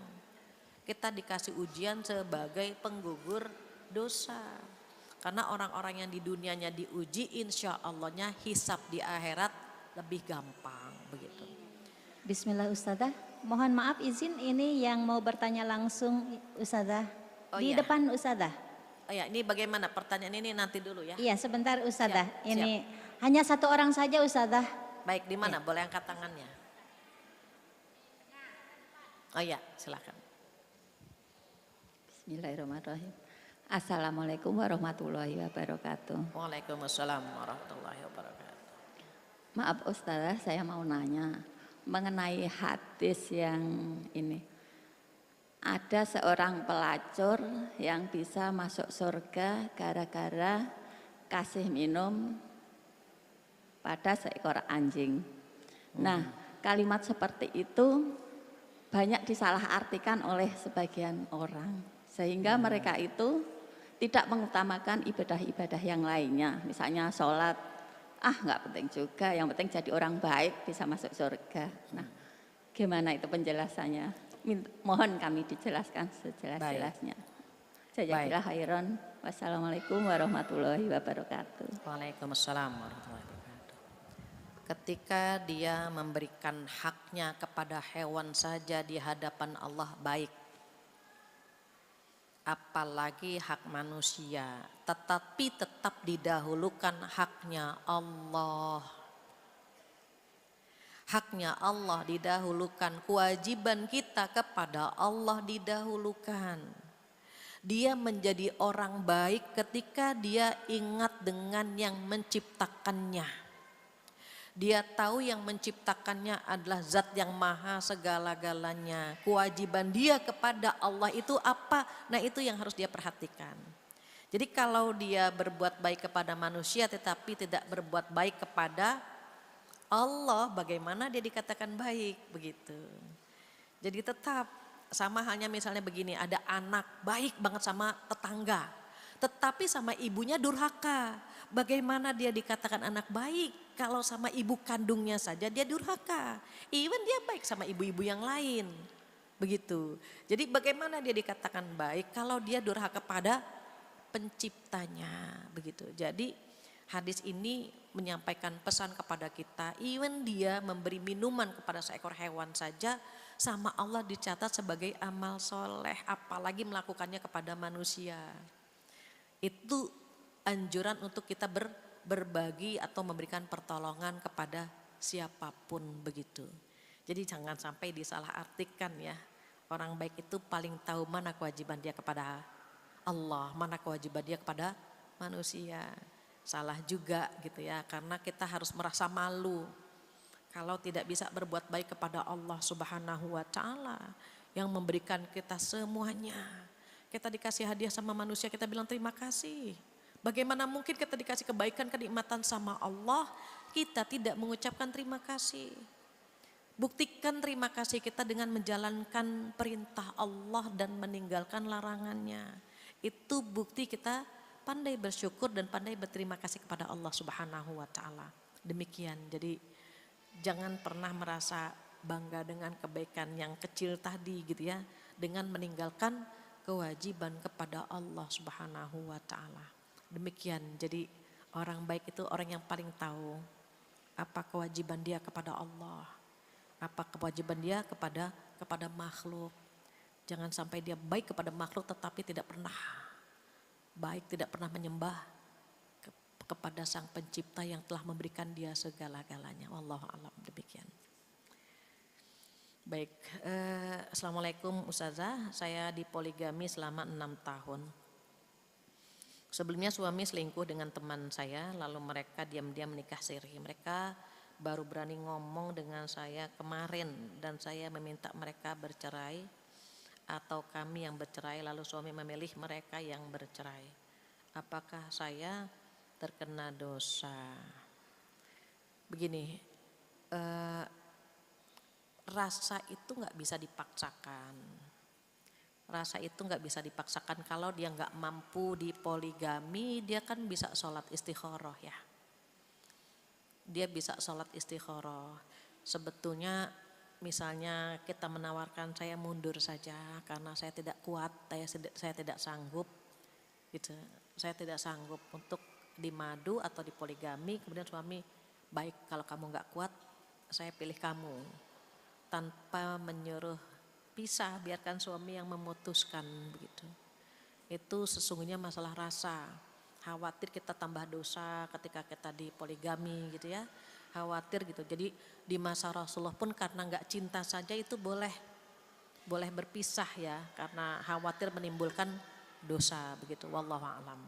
Kita dikasih ujian sebagai penggugur dosa. Karena orang-orang yang di dunianya diuji, insya Allahnya hisab di akhirat lebih gampang begitu. Bismillah Ustazah, mohon maaf izin ini yang mau bertanya langsung Ustazah. Oh Di iya. depan Ustazah. Oh ya, ini bagaimana pertanyaan ini nanti dulu ya. Iya sebentar Ustazah, Siap, ini hanya satu orang saja Ustazah. Baik, di mana? Ya. Boleh angkat tangannya. Oh iya, silakan. Bismillahirrahmanirrahim. Assalamualaikum warahmatullahi wabarakatuh. Waalaikumsalam warahmatullahi wabarakatuh. Maaf Ustazah, saya mau nanya mengenai hadis yang ini. Ada seorang pelacur yang bisa masuk surga gara-gara kasih minum pada seekor anjing. Nah, kalimat seperti itu banyak disalahartikan oleh sebagian orang. Sehingga mereka itu tidak mengutamakan ibadah-ibadah yang lainnya. Misalnya sholat, nggak penting juga, yang penting jadi orang baik bisa masuk surga. Nah, gimana itu penjelasannya? Mohon kami dijelaskan sejelas-jelasnya. Jazakallahu khairan. Wassalamualaikum warahmatullahi wabarakatuh. Waalaikumsalam warahmatullahi wabarakatuh. Ketika dia memberikan haknya kepada hewan saja di hadapan Allah baik. Apalagi hak manusia, tetapi tetap didahulukan haknya Allah. Haknya Allah didahulukan, kewajiban kita kepada Allah didahulukan. Dia menjadi orang baik ketika dia ingat dengan yang menciptakannya. Dia tahu yang menciptakannya adalah zat yang maha segala-galanya. Kewajiban dia kepada Allah itu apa? Nah itu yang harus dia perhatikan. Jadi kalau dia berbuat baik kepada manusia tetapi tidak berbuat baik kepada Allah, bagaimana dia dikatakan baik begitu. Jadi tetap sama halnya misalnya begini, ada anak baik banget sama tetangga, tetapi sama ibunya durhaka. Bagaimana dia dikatakan anak baik kalau sama ibu kandungnya saja dia durhaka. Even dia baik sama ibu-ibu yang lain. Begitu. Jadi bagaimana dia dikatakan baik kalau dia durhaka pada penciptanya begitu. Jadi hadis ini menyampaikan pesan kepada kita, even dia memberi minuman kepada seekor hewan saja sama Allah dicatat sebagai amal soleh, apalagi melakukannya kepada manusia. Itu anjuran untuk kita berbagi atau memberikan pertolongan kepada siapapun begitu. Jadi jangan sampai disalahartikan ya, orang baik itu paling tahu mana kewajiban dia kepada Allah, mana kewajiban dia kepada manusia. Salah juga gitu ya, karena kita harus merasa malu kalau tidak bisa berbuat baik kepada Allah Subhanahu wa Ta'ala yang memberikan kita semuanya. Kita dikasih hadiah sama manusia, kita bilang terima kasih. Bagaimana mungkin kita dikasih kebaikan, kenikmatan sama Allah, kita tidak mengucapkan terima kasih. Buktikan terima kasih kita dengan menjalankan perintah Allah dan meninggalkan larangannya. Itu bukti kita pandai bersyukur dan pandai berterima kasih kepada Allah Subhanahu wa Ta'ala. Demikian, jadi jangan pernah merasa bangga dengan kebaikan yang kecil tadi gitu ya, dengan meninggalkan kewajiban kepada Allah Subhanahu wa Ta'ala. Demikian, jadi Orang baik itu orang yang paling tahu apa kewajiban dia kepada Allah, apa kewajiban dia kepada makhluk. Jangan sampai dia baik kepada makhluk tetapi tidak pernah baik, tidak pernah menyembah kepada Sang Pencipta yang telah memberikan dia segala-galanya. Wallahu a'lam, demikian. Baik, Assalamualaikum Ustazah, saya dipoligami selama 6 tahun. Sebelumnya suami selingkuh dengan teman saya, lalu mereka diam-diam menikah siri. Mereka baru berani ngomong dengan saya kemarin dan saya meminta mereka bercerai atau kami yang bercerai, lalu suami memilih mereka yang bercerai. Apakah saya terkena dosa? Begini, rasa itu nggak bisa dipaksakan. Rasa itu nggak bisa dipaksakan. Kalau dia nggak mampu di poligami, dia kan bisa sholat istikharah ya. Dia bisa sholat istikharah. Sebetulnya misalnya kita menawarkan saya mundur saja karena saya tidak kuat, saya tidak sanggup, gitu. Saya tidak sanggup untuk di madu atau di poligami. Kemudian suami, baik kalau kamu nggak kuat, saya pilih kamu, tanpa menyuruh pisah, biarkan suami yang memutuskan begitu. Itu sesungguhnya masalah rasa. Khawatir kita tambah dosa ketika kita di poligami gitu ya. Khawatir gitu. Jadi di masa Rasulullah pun karena nggak cinta saja itu boleh berpisah ya, karena khawatir menimbulkan dosa begitu. Wallahu a'lam.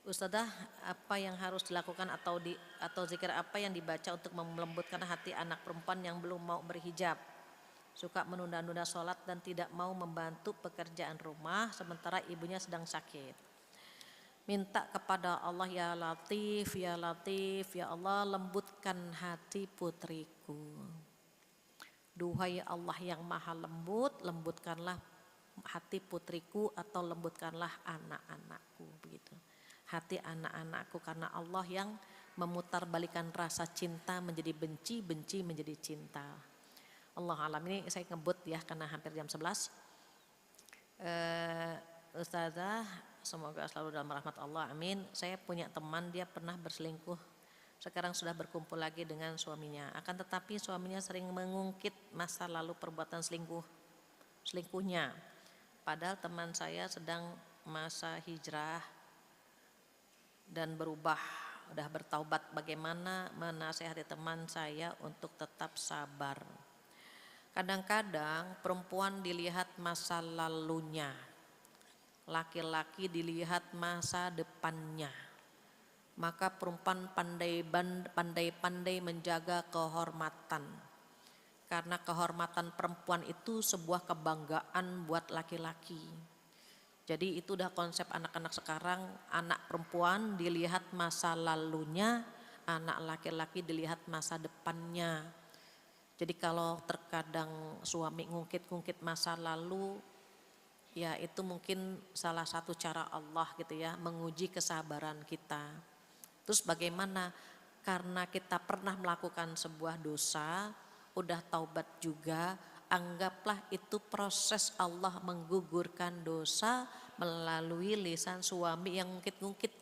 Ustazah, apa yang harus dilakukan atau zikir apa yang dibaca untuk melembutkan hati anak perempuan yang belum mau berhijab? Suka menunda-nunda sholat dan tidak mau membantu pekerjaan rumah sementara ibunya sedang sakit. Minta kepada Allah, ya Latif, ya Latif, ya Allah lembutkan hati putriku. Duhai Allah yang maha lembut, lembutkanlah hati putriku atau lembutkanlah anak-anakku begitu. Hati anak-anakku, karena Allah yang memutarbalikan rasa cinta menjadi benci, benci menjadi cinta. Allah alam. Ini saya ngebut ya karena hampir jam 11. Ustazah, semoga selalu dalam rahmat Allah, amin. Saya punya teman, dia pernah berselingkuh, sekarang sudah berkumpul lagi dengan suaminya. Akan tetapi suaminya sering mengungkit masa lalu perbuatan selingkuhnya. Padahal teman saya sedang masa hijrah dan berubah, udah bertaubat. Bagaimana menasihati teman saya untuk tetap sabar? Kadang-kadang perempuan dilihat masa lalunya, laki-laki dilihat masa depannya. Maka perempuan pandai-pandai menjaga kehormatan. Karena kehormatan perempuan itu sebuah kebanggaan buat laki-laki. Jadi itu udah konsep anak-anak sekarang, anak perempuan dilihat masa lalunya, anak laki-laki dilihat masa depannya. Jadi kalau terkadang suami ngungkit-ngungkit masa lalu, ya itu mungkin salah satu cara Allah gitu ya, menguji kesabaran kita. Terus bagaimana? Karena kita pernah melakukan sebuah dosa, udah taubat juga, anggaplah itu proses Allah menggugurkan dosa melalui lisan suami yang ngungkit-ngungkit.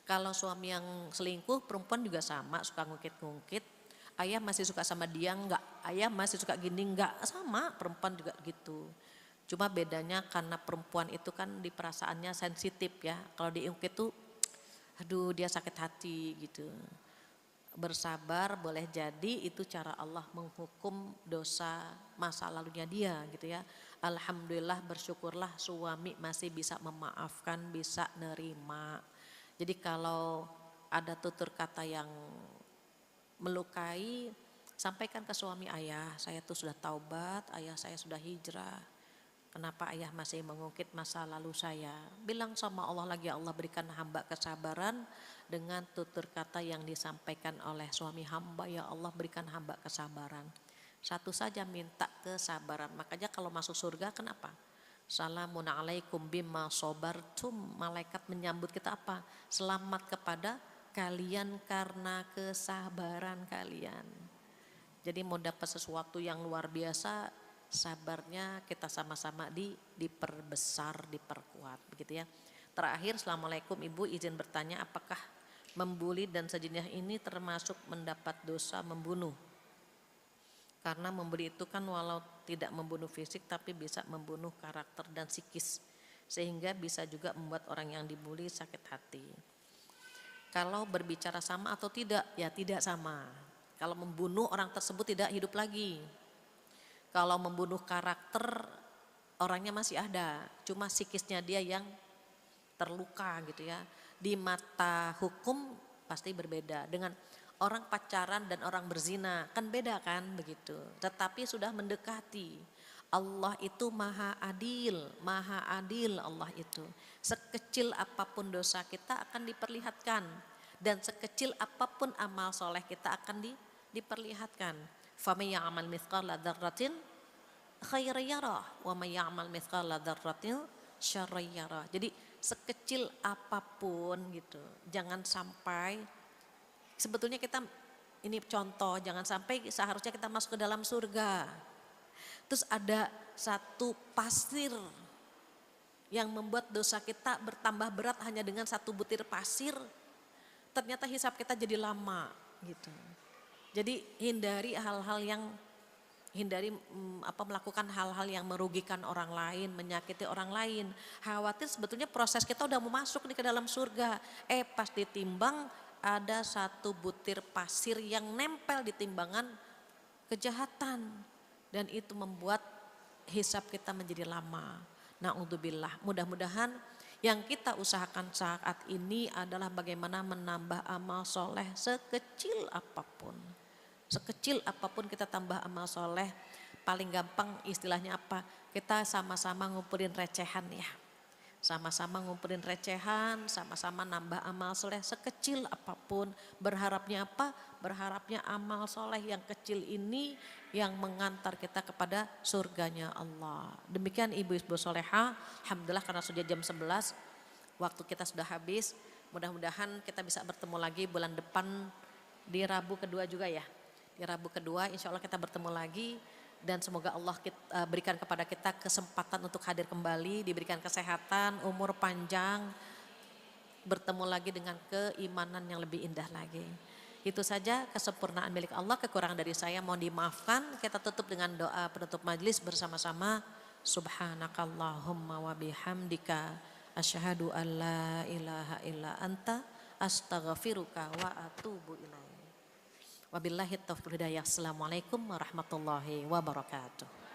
Kalau suami yang selingkuh, perempuan juga sama, suka ngungkit-ngungkit. Ayah masih suka sama dia enggak? Ayah masih suka gini enggak? Sama, perempuan juga gitu. Cuma bedanya karena perempuan itu kan di perasaannya sensitif ya. Kalau diungkit tuh, aduh dia sakit hati gitu. Bersabar boleh jadi itu cara Allah menghukum dosa masa lalunya dia gitu ya. Alhamdulillah, bersyukurlah suami masih bisa memaafkan, bisa nerima. Jadi kalau ada tutur kata yang melukai, sampaikan ke suami, ayah saya tuh sudah taubat, ayah saya sudah hijrah, kenapa ayah masih mengungkit masa lalu saya? Bilang sama Allah lagi, Allah berikan hamba kesabaran dengan tutur kata yang disampaikan oleh suami hamba, ya Allah berikan hamba kesabaran. Satu saja, minta kesabaran. Makanya kalau masuk surga kenapa? Salamun alaikum bima sobartum, malaikat menyambut kita apa? Selamat kepada kalian karena kesabaran kalian. Jadi mau dapat sesuatu yang luar biasa, sabarnya kita sama-sama diperbesar, diperkuat begitu ya. Terakhir, Assalamualaikum Ibu, izin bertanya apakah membuli dan sejenis ini termasuk mendapat dosa membunuh? Karena membuli itu kan walau tidak membunuh fisik tapi bisa membunuh karakter dan psikis, sehingga bisa juga membuat orang yang dibuli sakit hati. Kalau berbicara sama atau tidak, ya tidak sama. Kalau membunuh, orang tersebut tidak hidup lagi. Kalau membunuh karakter, orangnya masih ada, cuma psikisnya dia yang terluka gitu ya. Di mata hukum pasti berbeda dengan orang pacaran dan orang berzina, kan beda kan begitu. Tetapi sudah mendekati. Allah itu maha adil Allah itu. Sekecil apapun dosa kita akan diperlihatkan, dan sekecil apapun amal soleh kita akan diperlihatkan. Faman ya'mal mithqala dzarratin khairan yarah wa may ya'mal mithqala dzarratin syarran yarah. Jadi sekecil apapun gitu, jangan sampai, sebetulnya kita, ini contoh, jangan sampai seharusnya kita masuk ke dalam surga. Terus ada satu pasir yang membuat dosa kita bertambah berat hanya dengan satu butir pasir. Ternyata hisab kita jadi lama gitu. Jadi hindari hal-hal yang, melakukan hal-hal yang merugikan orang lain, menyakiti orang lain. Khawatir sebetulnya proses kita udah mau masuk nih ke dalam surga. Pas ditimbang ada satu butir pasir yang nempel di timbangan kejahatan. Dan itu membuat hisab kita menjadi lama. Na'udzubillah. Mudah-mudahan yang kita usahakan saat ini adalah bagaimana menambah amal soleh sekecil apapun. Sekecil apapun kita tambah amal soleh, paling gampang istilahnya apa? Kita sama-sama ngumpulin recehan ya. Sama-sama ngumpulin recehan, sama-sama nambah amal soleh sekecil apapun. Berharapnya apa? Berharapnya amal soleh yang kecil ini yang mengantar kita kepada surganya Allah. Demikian ibu-ibu soleha, alhamdulillah karena sudah jam 11, waktu kita sudah habis. Mudah-mudahan kita bisa bertemu lagi bulan depan di Rabu kedua juga ya. Di Rabu kedua insya Allah kita bertemu lagi, dan semoga Allah berikan kepada kita kesempatan untuk hadir kembali, diberikan kesehatan, umur panjang, bertemu lagi dengan keimanan yang lebih indah lagi. Itu saja, kesempurnaan milik Allah, kekurangan dari saya mohon dimaafkan. Kita tutup dengan doa penutup majelis bersama-sama. Subhanakallahumma wa bihamdika asyhadu an la ilaha illa anta astaghfiruka wa atubu ilaik. Wabillahi taufiq hidayah. Assalamualaikum warahmatullahi wabarakatuh.